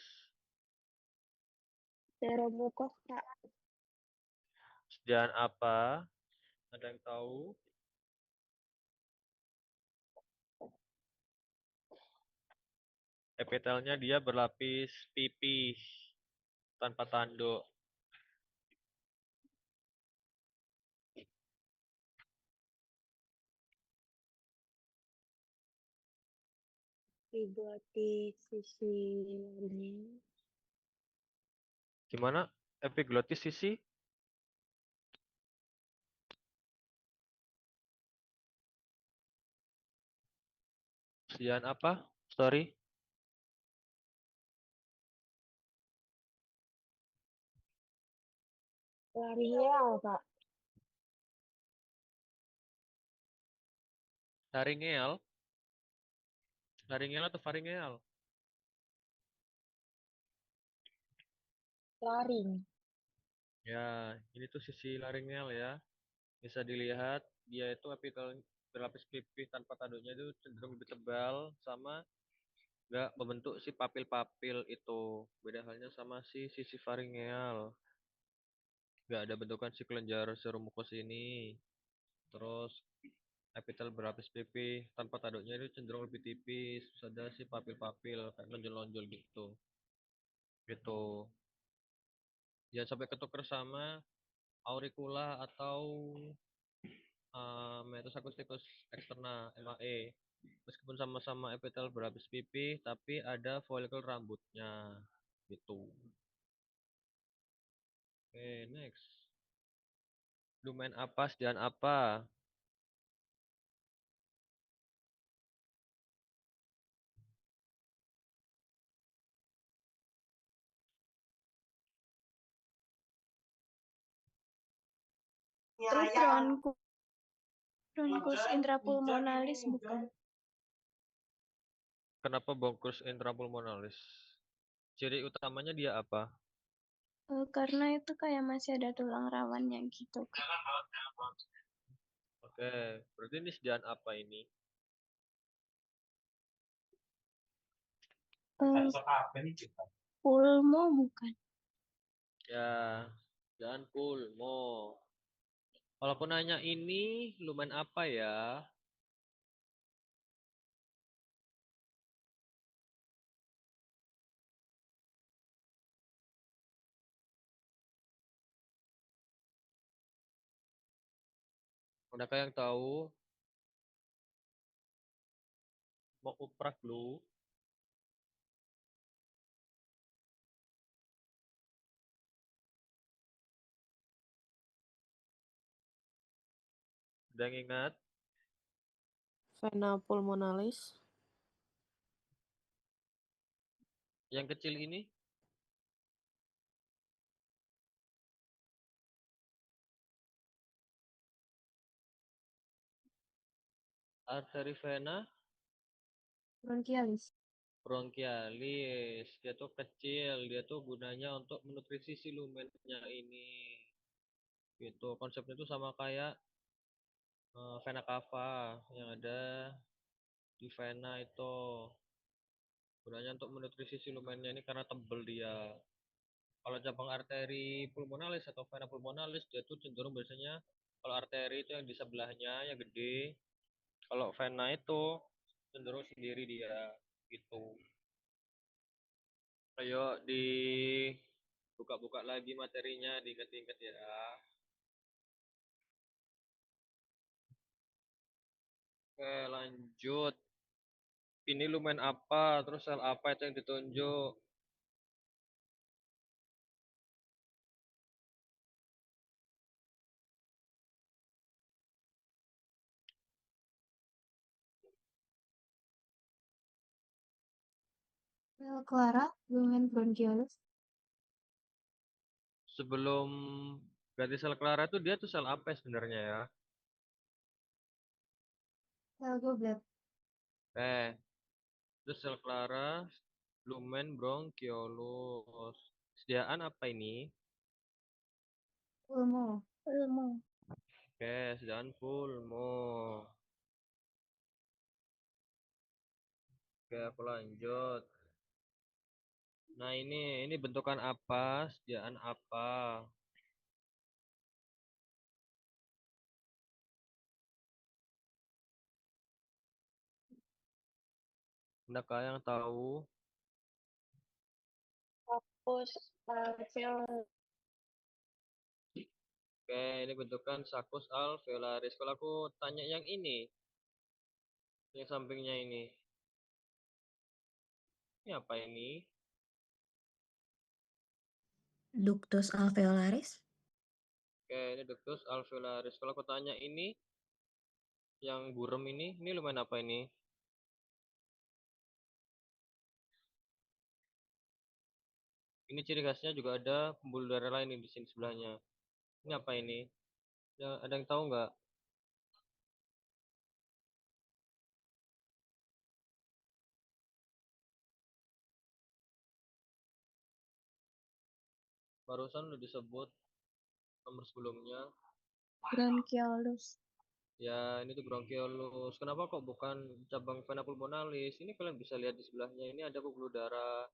Seromukos Kak. Sediaan apa? Ada yang tahu? Epitelnya dia berlapis pipih tanpa tanduk. Dibuat di sisi ini. Gimana? Epiglotis sisi? Sediaan apa? Sorry. Laringeal Kak. Laringeal? Laringeal atau faringeal? Laring. Ya, ini tuh sisi laringeal ya. Bisa dilihat dia itu epitel berlapis pipih tanpa tanduknya itu cenderung lebih tebal sama nggak membentuk si papil-papil itu. Beda halnya sama si sisi faringeal. Nggak ada bentukan si kelenjar serumukos ini. Terus epitel berlapis pipih tanpa tanduknya itu cenderung lebih tipis. Terus ada si papil-papil kayak lonjol-lonjol gitu. Gitu. Jangan sampai ketuker sama auricula atau meatus acousticus externa MAE. Meskipun sama-sama epitel berlapis pipih, tapi ada folikel rambutnya. Gitu. Oke, next. Lumen apa, sediaan apa? Terus bronkus intrapulmonalis bukan. Kenapa bronchus intrapulmonalis? Ciri utamanya dia apa? Karena itu kayak masih ada tulang rawannya gitu. Oke, berarti ini sediaan apa ini? Pulmo bukan. Ya, dan pulmo. Kalau aku nanya ini lumen apa ya? Adakah yang tahu? Mau uprak dulu. Udah ingat? Vena pulmonalis. Yang kecil ini? arteri vena Bronkialis. bronchialis. Dia tuh kecil, dia tuh gunanya untuk menutrisi si lumennya ini. Gitu. Konsepnya tuh sama kayak vena cava yang ada di vena itu. Gunanya untuk menutrisi si lumennya ini karena tebel dia. Kalau cabang arteri pulmonalis atau vena pulmonalis dia tuh cenderung biasanya kalau arteri itu yang di sebelahnya yang gede. Kalau vena itu cenderung sendiri dia gitu. Ayo buka-buka lagi materinya, diinget-inget ya. Oke, lanjut. Ini lumen apa, terus sel apa itu yang ditunjuk? Sel Clara, lumen bronkiolus. Sebelum ganti sel Clara itu dia tuh sel apa sebenarnya ya? Sel goblet. Terus sel Clara, lumen bronchiolus. Sediaan apa ini? Pulmo. Ilmu. Sediaan pulmo. Aku lanjut. Nah, ini bentukan apa? Sediaan apa? Adakah yang tahu? Fokus alveolar. Ini bentukan sakus alveolaris. Kalau aku tanya yang ini, yang sampingnya ini apa ini? Ductus alveolaris. Ini ductus alveolaris. Kalau aku tanya ini, yang burem ini lumayan apa ini? Ini ciri khasnya juga ada pembuluh darah lain di sini sebelahnya. Ini apa ini? Ya, ada yang tahu nggak? Barusan udah disebut nomor sebelumnya. Bronchiolus. Ya, ini tuh bronchiolus. Kenapa kok bukan cabang vena pulmonalis? Ini kalian bisa lihat di sebelahnya. Ini ada pembuluh darah.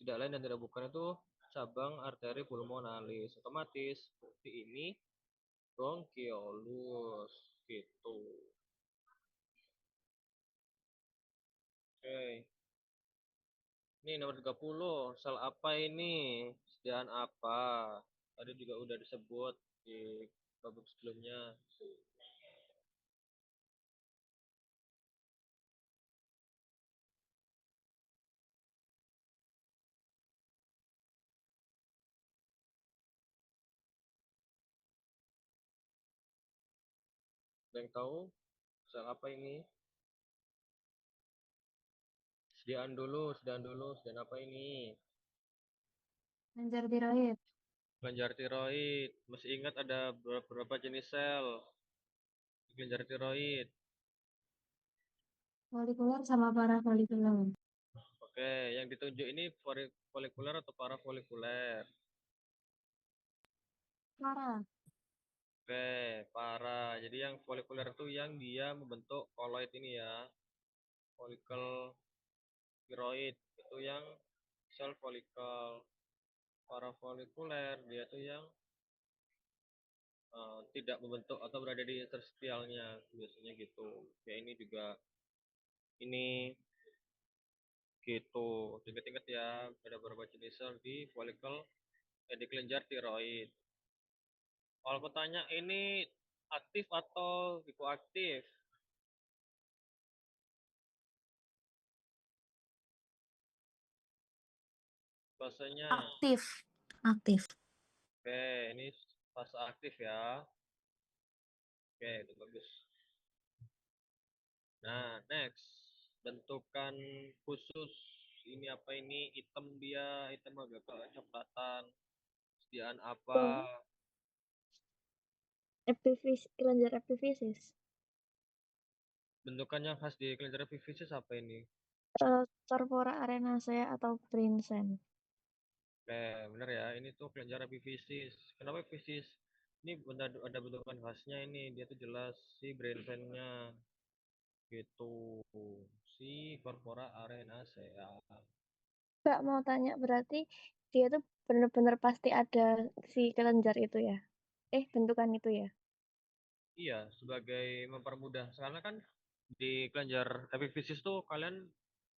Tidak lain dan tidak bukan itu cabang arteri pulmonalis. Otomatis bukti ini bronchiolus. Gitu. Oke. Ini nomor 30. Sel apa ini? Sediaan apa? Tadi juga udah disebut di babak sebelumnya. Ada yang tahu sel apa ini? Sediaan dulu. Sediaan apa ini? Kelenjar tiroid. Kelenjar tiroid. Masih ingat ada berapa jenis sel di kelenjar tiroid? Folikuler sama parafolikuler. Oke, yang ditunjuk ini folikuler atau parafolikuler? Para. Oke, para. Jadi yang folikuler itu yang dia membentuk koloid ini ya. Folikel tiroid itu yang sel folikel. Parafolikuler dia itu yang tidak membentuk atau berada di interstitialnya biasanya gitu. Ya ini juga ini gitu. Ingat-ingat ya, ada beberapa jenis sel di folikel di kelenjar tiroid. Kalau aku tanya ini aktif atau hipoaktif? Bahasanya. Aktif. Aktif. Oke, ini fase aktif ya. Oke, itu bagus. Nah, next. Bentukan khusus. Ini apa ini? Hitam dia, hitam agak kecoklatan. Sediaan apa? Epifisis, kelenjar epifisis. bentukan yang khas di kelenjar epiphysis apa ini? Corpora arenacea atau Brinsen. Oke, bener ya. Ini tuh kelenjar epiphysis. Kenapa epiphysis? Ini ada bentukan khasnya ini. Dia tuh jelas si Brinsennya gitu. Si Corpora arenacea. Kak mau tanya, berarti dia tuh bener-bener pasti ada si kelenjar itu ya? Bentukan itu ya? Iya, sebagai mempermudah. Soalnya kan di kelenjar epiphysis tuh kalian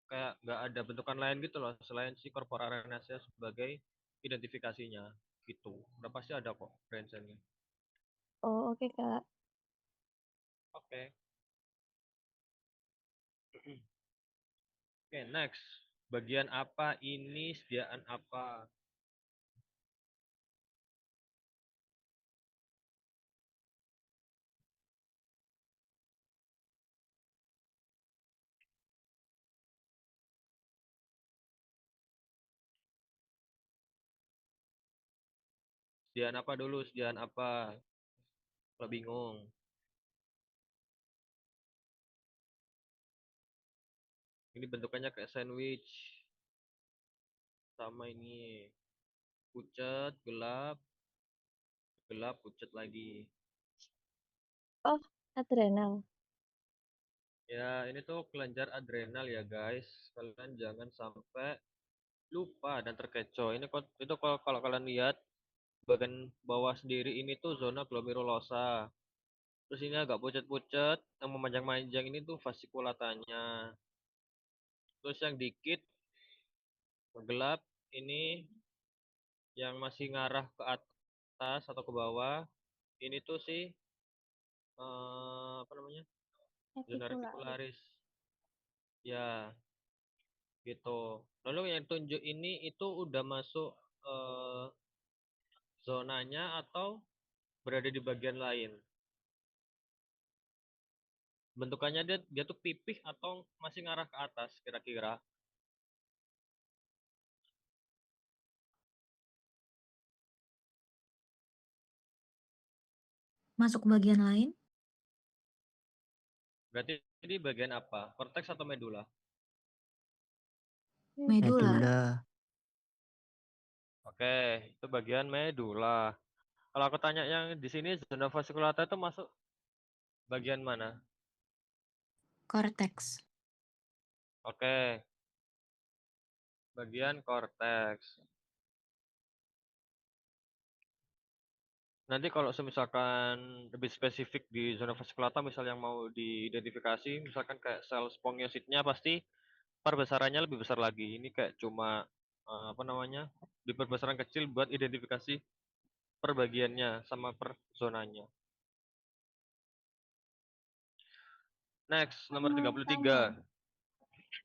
kayak nggak ada bentukan lain gitu loh selain si corpora arenacea sebagai identifikasinya gitu. Udah pasti ada kok Branson-nya. Oh, oke Kak. Oke. Oke, next. Bagian apa ini? Sediaan apa? Sediaan apa dulu? Sediaan apa? Kalau bingung. Ini bentukannya kayak sandwich. Sama ini. Pucat, gelap, gelap, pucat lagi. Oh, adrenal. Ya, ini tuh kelenjar adrenal ya guys. Kalian jangan sampai lupa dan terkecoh. Ini itu kalau kalian lihat bagian bawah sendiri ini tuh zona glomerulosa. Terus ini agak pucat-pucat, yang memanjang-manjang ini tuh fasikulatanya. Terus yang dikit gelap ini yang masih ngarah ke atas atau ke bawah, ini tuh sih apa namanya? Zona Retikularis. reticularis. Ya, gitu. Lalu yang tunjuk ini itu udah masuk eh, zonanya atau berada di bagian lain? Bentukannya dia tuh pipih atau masih ngarah ke atas kira-kira? Masuk ke bagian lain? Berarti ini bagian apa? Korteks atau medula? Medula. Medula. Oke, itu bagian medula. Kalau aku tanya yang di sini zona fasciculata itu masuk bagian mana? Cortex. Oke, bagian korteks. Nanti kalau misalkan lebih spesifik di zona fasciculata, misal yang mau diidentifikasi, misalkan kayak sel spongiositnya pasti perbesarannya lebih besar lagi. Ini kayak cuma apa namanya, di perbesaran kecil buat identifikasi per bagiannya sama per zonanya. Next, nomor Mau 33. tanya.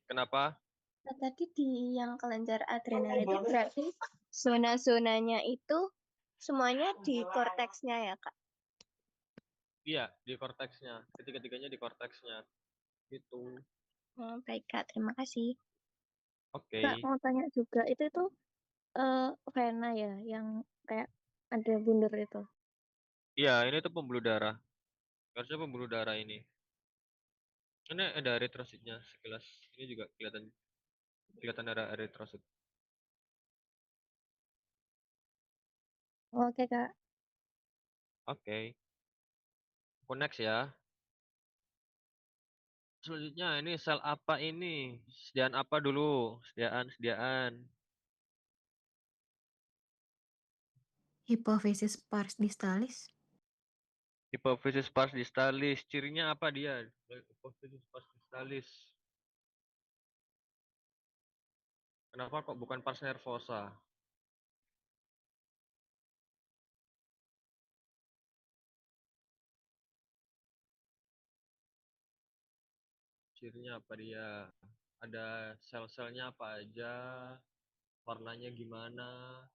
Kenapa? Nah, tadi di yang kelenjar adrenal itu berarti zona-zonanya itu semuanya di korteksnya ya, Kak? Iya, di korteksnya. Ketiga-tiganya di korteksnya. Gitu. Baik, Kak. Terima kasih. Oke. Kak, mau tanya juga, itu tuh vena ya, yang kayak ada bundar itu. Iya, ini tuh pembuluh darah. Harusnya pembuluh darah ini. Ini ada eritrositnya sekilas. Ini juga kelihatan kelihatan ada eritrosit. Oke, Kak. Oke. Aku next ya. Selanjutnya ini sel apa ini? Sediaan apa dulu? Sediaan. Hipophysis pars distalis. Hipophysis pars distalis. Cirinya apa dia? Hipophysis pars distalis. Kenapa kok bukan pars nervosa? Cirinya apa dia? Ada sel-selnya apa aja? Warnanya gimana?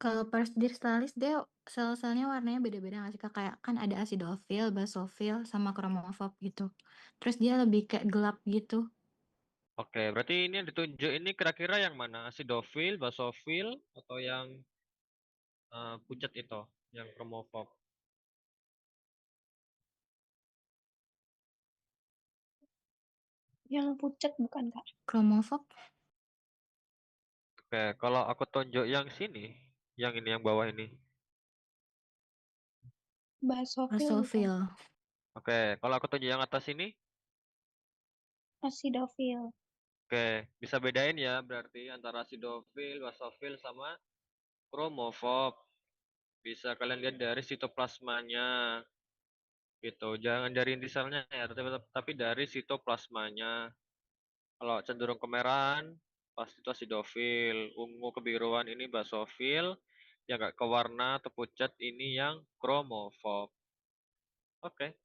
Kalau pars distalis dia sel-selnya warnanya beda-beda nggak sih Kak? Kayak kan ada acidofil, basofil, sama kromofob gitu. Terus dia lebih kayak gelap gitu. Oke, berarti ini yang ditunjuk ini kira-kira yang mana? Acidofil, basofil, atau yang pucat itu, yang kromofob? Yang pucat bukan, Kak? Chromophore. Oke, kalau aku tunjuk yang sini, yang ini yang bawah ini. Basofil bukan? Basofil. Oke, kalau aku tunjuk yang atas ini, Acidofil. oke, bisa bedain ya berarti antara acidofil, basofil sama chromophore. Bisa kalian lihat dari sitoplasmanya gitu. Jangan dari inti selnya ya, tapi dari sitoplasmanya. Kalau cenderung kemerahan, pasti itu acidofil. Ungu kebiruan ini basofil. Yang nggak ke warna atau pucat ini yang chromophore. Oke.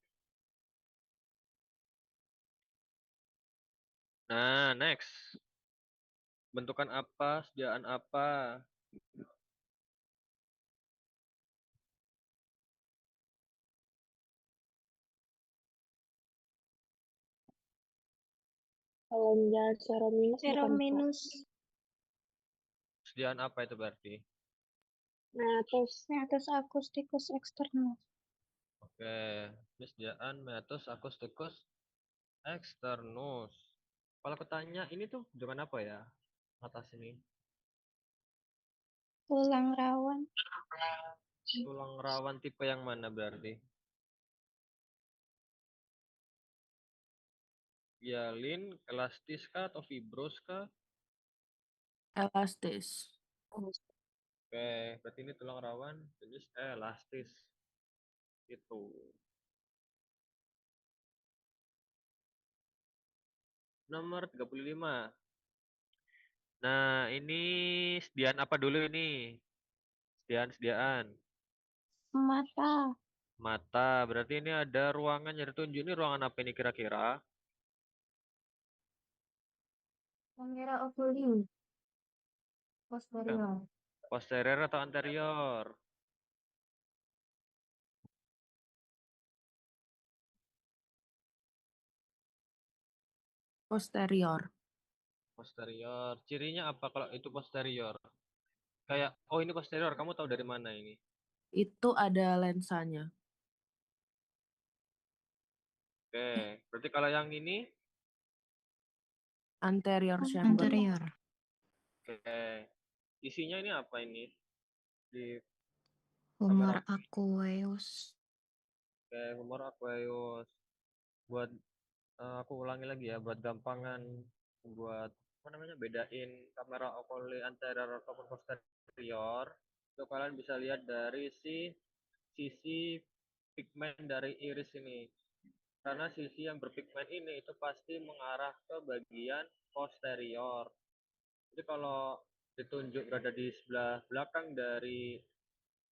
Nah, next. Bentukan apa, sediaan apa? Kalau misalnya serum minus bukan, Kak? Serominus. Sediaan apa itu berarti? Meatus. Meatus acousticus externus. Oke. Ini sediaan meatus acousticus externus. Kalau aku tanya, ini tuh dengan apa ya? Atas ini. Tulang rawan. Tulang rawan tipe yang mana berarti? Hyalin, elastis kah atau fibros kah? Elastis. Oke, berarti ini tulang rawan jenis elastis. Itu. Nomor 35. Nah, ini sediaan apa dulu ini? Sediaan. Mata. Mata. Berarti ini ada ruangan yang ditunjuk. Ini ruangan apa ini kira-kira? Kamera oculi. Posterior. Posterior atau anterior? Posterior. Posterior. Cirinya apa kalau itu posterior? Kayak, oh ini posterior. Kamu tahu dari mana ini? Itu ada lensanya. Oke. Berarti kalau yang ini? Anterior chamber. Anterior. Oke. Isinya ini apa ini? Di Humor kamera. aqueous. Oke, humor aqueous. Buat aku ulangi lagi ya, buat gampangan, buat apa namanya, bedain kamera oculi anterior ataupun posterior. Itu kalian bisa lihat dari sisi pigmen dari iris ini. Karena sisi yang berpigmen ini itu pasti mengarah ke bagian posterior. Jadi kalau ditunjuk berada di sebelah belakang dari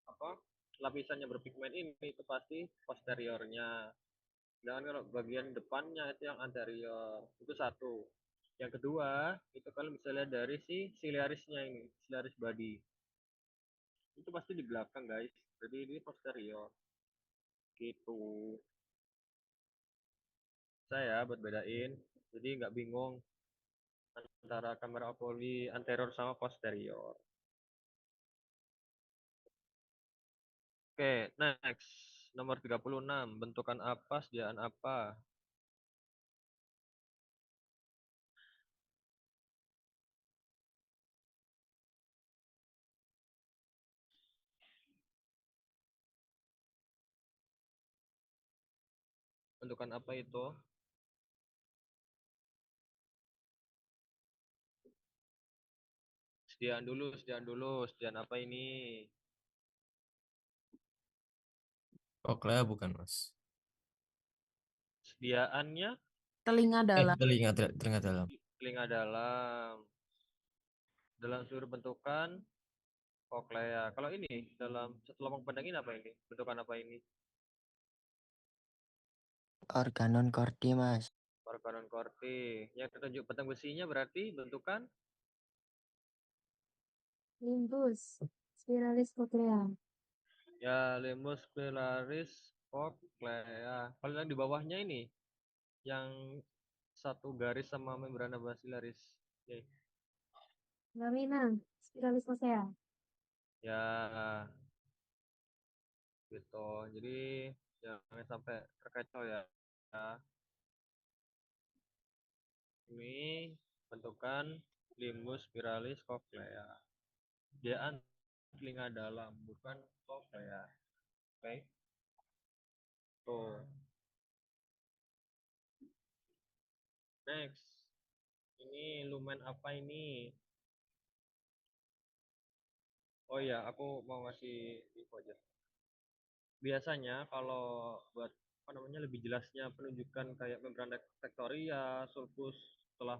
apa lapisan yang berpigmen ini itu pasti posteriornya. Sedangkan kalau bagian depannya itu yang anterior. Itu satu. Yang kedua, itu kalian bisa lihat dari si siliarisnya ini, siliaris body. Itu pasti di belakang, guys. Jadi ini posterior. Gitu. Saya buat bedain. Jadi nggak bingung antara kamera oculi anterior sama posterior. Oke, next. Nomor 36. Bentukan apa, sediaan apa? Bentukan apa itu? Sediaan dulu, sediaan dulu. Sediaan apa ini? Koklea bukan, Mas. Sediaannya Telinga dalam. Telinga dalam. telinga dalam. Dalam seluruh bentukan koklea. Kalau ini dalam satu lubang pandang ini apa ini? Bentukan apa ini? Organon kordi, Mas. Organon corti. Yang tertunjuk batang besinya berarti bentukan Limbus. Spiralis cochlea. ya limbus pilaris cochlea. Kalau yang di bawahnya ini yang satu garis sama membrana basilaris. Oke. Lamina. Spiralis osea. Ya gitu. Jadi jangan sampai terkecoh ya. Ya. bentukan limbus spiralis cochlea. Sediaan telinga dalam, bukan cochlea. Oke. Tuh. Next. Ini lumen apa ini? Oh iya, aku mau ngasih info aja. Biasanya kalau buat apa namanya lebih jelasnya penunjukan kayak membran tektoria, sulcus, setelah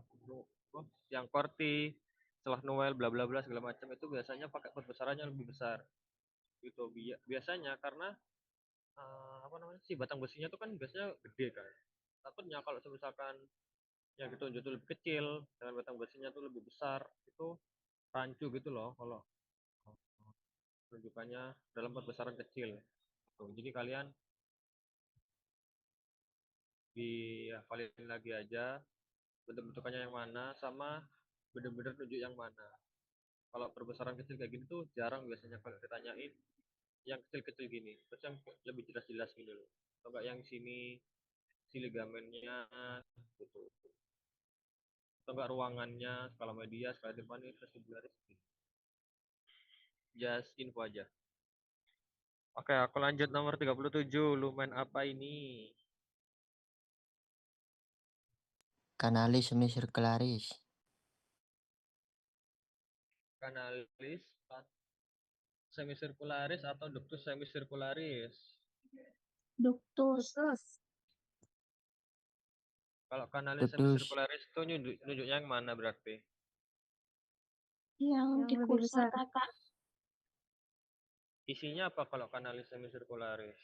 yang corti, setelah Noel, bla bla bla segala macam itu biasanya pakai perbesarannya lebih besar. Gitu biasanya karena apa namanya sih batang besinya tuh kan biasanya gede kan. Takutnya kalau misalkan yang ditunjuk itu lebih kecil dengan batang besinya tuh lebih besar itu rancu gitu loh kalau penunjukannya dalam perbesaran kecil. Tuh, jadi kalian dihafalin lagi aja bentuk-bentukannya yang mana sama bener-bener tunjuk yang mana. Kalau perbesaran kecil kayak gini tuh jarang biasanya kalau ditanyain yang kecil-kecil gini. Terus yang lebih jelas-jelas gini loh. Coba yang sini si ligamennya gitu. Atau enggak ruangannya, skala media, skala timpani, vestibularis. Just info aja. Oke, aku lanjut nomor 37. Lumen apa ini? Kanalis semicircularis. Kanalis semicircularis atau ductus semicircularis? Ductus. Kalau kanalis Ductus. semicircularis itu nunjuknya yang mana berarti? Yang di lebih kursa besar. kakak. Isinya apa kalau kanalis semicircularis?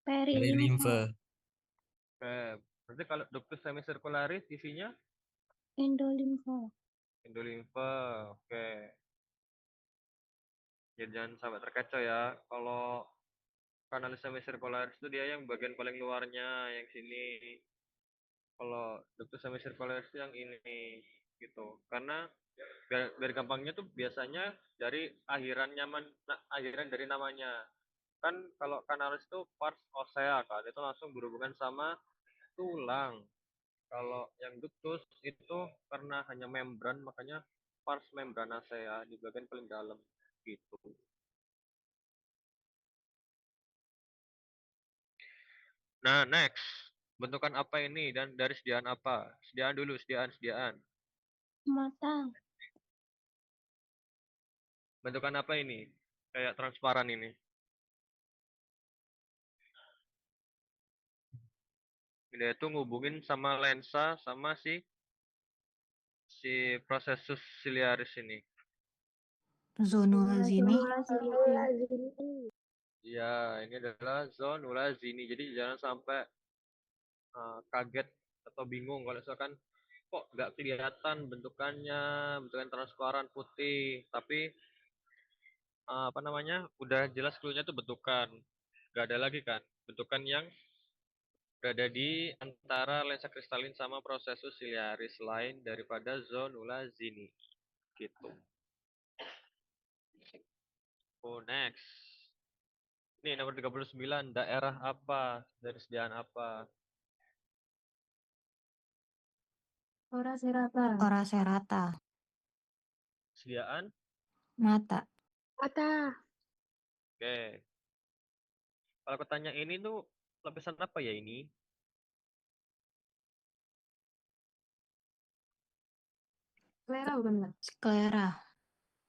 Perilimfa. Oke, berarti kalau ductus semicircularis isinya Endolimfa. endolimfa. Oke. Jadi jangan sampai terkecoh ya. Kalau kanalis semicircularis itu dia yang bagian paling luarnya, yang sini. Kalau ductus semicircularis itu yang ini gitu. Karena biar gampangnya tuh biasanya dari akhiran dari namanya. Kan kalau kanalis itu pars osea kan, itu langsung berhubungan sama tulang. Kalau yang ductus itu karena hanya membran, makanya pars membranacea di bagian paling dalam gitu. Nah, next. Bentukan apa ini dan dari sediaan apa? Sediaan dulu, sediaan. Mata. Bentukan apa ini? Kayak transparan ini. Ini itu ngubungin sama lensa sama si processus ciliaris ini. Zonula zini. Ya, ini adalah zonula zini. Jadi jangan sampai kaget atau bingung kalau misalkan kok nggak kelihatan bentukannya, bentukan transparan putih, tapi apa namanya udah jelas clue-nya tuh bentukan. Nggak ada lagi kan bentukan yang berada di antara lensa kristalin sama processus ciliaris lain daripada zonula zini. Gitu. Oh, next. Ini nomor 39, daerah apa? Dari sediaan apa? Ora serata. Sediaan? Mata. Oke. Kalau aku tanya ini tuh lapisan apa ya ini? Sklera bukan Mbak? Sklera.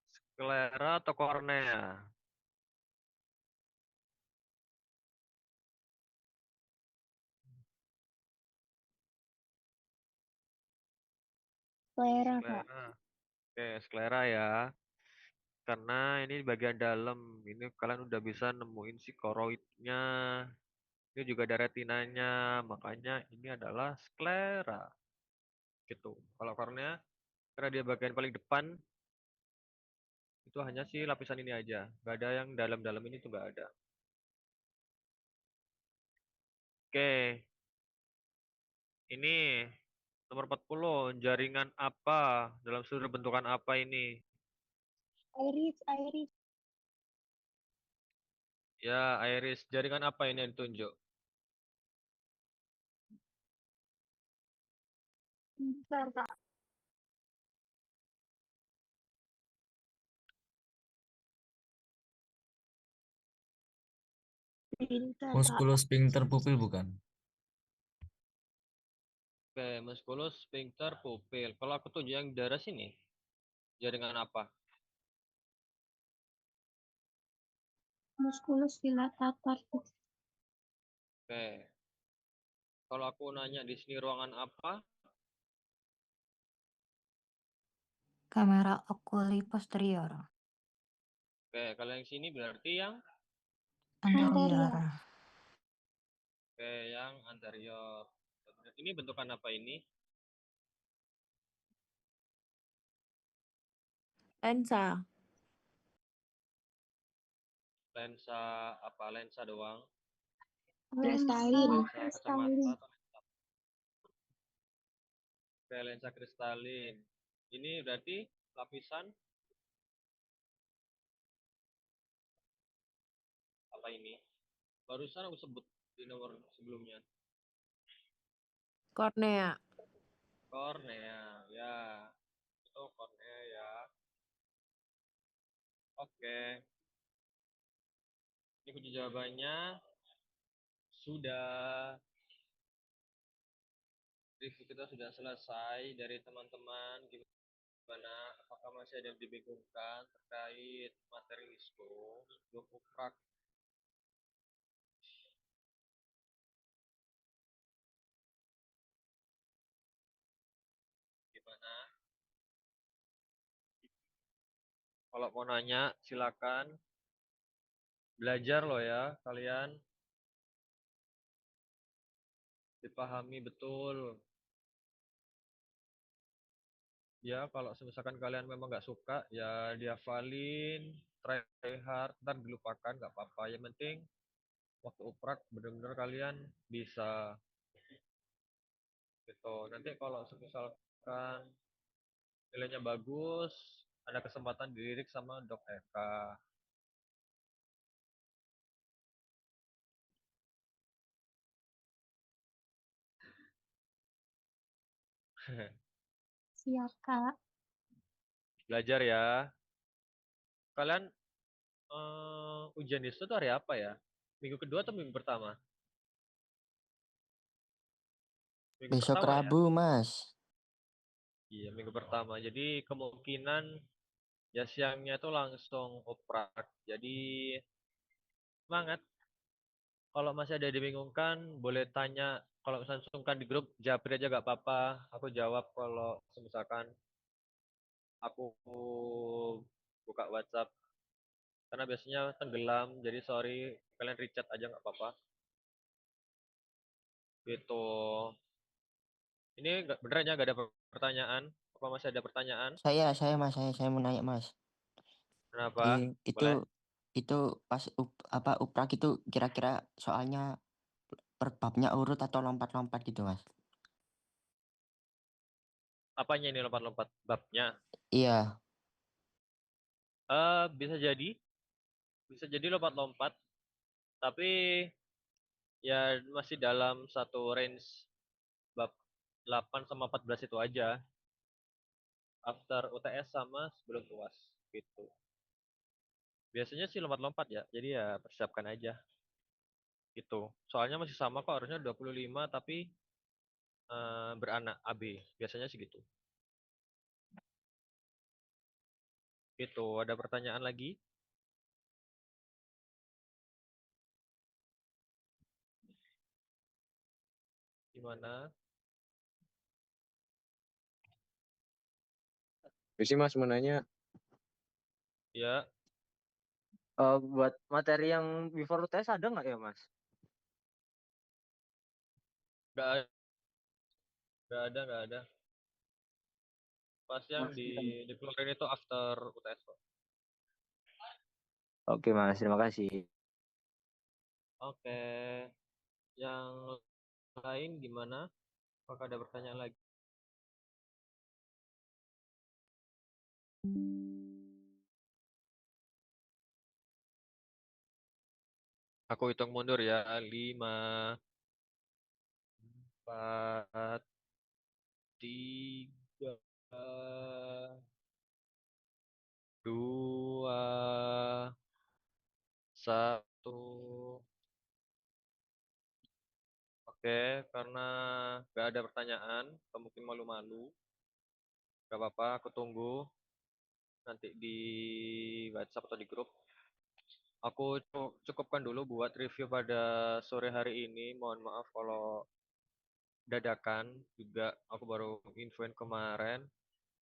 Sklera atau kornea? Sklera, Kak. Sklera. Oke, sklera ya. Karena ini di bagian dalam. Ini kalian udah bisa nemuin si koroidnya. Ini juga ada retinanya. Makanya ini adalah sklera. Gitu. Kalau kornea, karena dia bagian paling depan, itu hanya si lapisan ini aja. Nggak ada yang dalam-dalam ini tuh nggak ada. Oke, ini nomor 40. Jaringan apa? Dalam sudut bentukan apa ini? Iris. Ya, iris. Jaringan apa ini yang ditunjuk? Bentar, Kak. Bentar, Kak. Musculus sphincter pupil bukan? Oke, musculus sphincter pupil. Kalau aku tuh yang daerah sini, jaringan apa? Musculus dilatator. Oke. Kalau aku nanya di sini ruangan apa? Kamera oculi posterior. Oke, kalau yang sini berarti yang Anterior. oke, yang anterior. Ini bentukan apa ini? Lensa. Lensa apa? Lensa doang? Kristalin. Lensa kacamata atau lensa? Oke, lensa kristalin. Ini berarti lapisan apa ini? Barusan aku sebut di nomor sebelumnya. Kornea. Kornea, ya. Itu kornea ya. Oke. Ini kunci jawabannya sudah. Review kita sudah selesai dari teman-teman. Gimana? Apakah masih ada yang dibingungkan terkait materi ISKO? Uprak. Gimana? Kalau mau nanya, silakan. Belajar loh ya, kalian. Dipahami betul. Ya, kalau misalkan kalian memang nggak suka, ya dihafalin, try hard, ntar dilupakan, nggak apa-apa. Yang penting, waktu uprak, benar-benar kalian bisa. Gitu. Nanti kalau misalkan nilainya bagus, ada kesempatan dilirik sama Dok Eka. Siap, Kak. Belajar ya. Kalian ujian itu tuh hari apa ya? Minggu kedua atau minggu pertama? Minggu Besok pertama ya? Rabu, Mas. Iya, minggu pertama. Jadi kemungkinan ya siangnya tuh langsung oprak. Jadi semangat. Kalau masih ada yang dibingungkan, boleh tanya. Kalau misalnya sungkan di grup, japri aja gak apa-apa. Aku jawab kalau misalkan aku buka WhatsApp. Karena biasanya tenggelam, jadi sorry. Kalian rechat aja gak apa-apa. Gitu. Ini beneran ya gak ada pertanyaan? Apa masih ada pertanyaan? Mas, saya mau nanya, Mas. Kenapa? Itu Boleh? pas uprak itu kira-kira soalnya per babnya urut atau lompat-lompat gitu, Mas? Apanya ini lompat-lompat? Babnya? Iya, Bisa jadi. Bisa jadi lompat-lompat. Tapi ya masih dalam satu range bab 8 sama 14 itu aja. After UTS sama sebelum UAS. Gitu. Biasanya sih lompat-lompat ya. Jadi ya persiapkan aja. Gitu. Soalnya masih sama kok. Harusnya 25 tapi beranak AB. Biasanya sih gitu. Gitu. Ada pertanyaan lagi? Gimana? Misi Mas mau nanya, Ya, buat materi yang before UTS ada nggak ya Mas? nggak nggak ada. Pas yang Mas, dikeluarin itu after UTS kok. Oke Mas, terima kasih. Oke. Yang lain gimana? Apakah ada pertanyaan lagi? Aku hitung mundur ya. 5, 4, 3, 2, 1. Oke, karena nggak ada pertanyaan atau mungkin malu-malu, nggak apa-apa, aku tunggu nanti di WhatsApp atau di grup. Aku cukupkan dulu buat review pada sore hari ini. Mohon maaf kalau dadakan juga, aku baru infoin kemarin.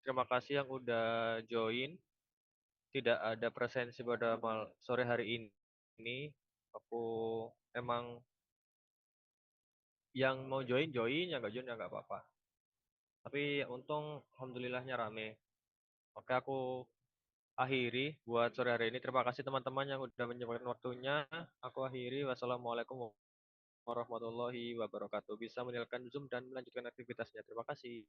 Terima kasih yang udah join. Tidak ada presensi pada sore hari ini. Aku emang yang mau join, yang nggak join ya nggak apa-apa. Tapi untung alhamdulillahnya rame. Oke, aku akhiri buat sore hari ini. Terima kasih teman-teman yang udah menyempatkan waktunya. Aku akhiri. Wassalamualaikum warahmatullahi wabarakatuh. Bisa meninggalkan Zoom dan melanjutkan aktivitasnya. Terima kasih.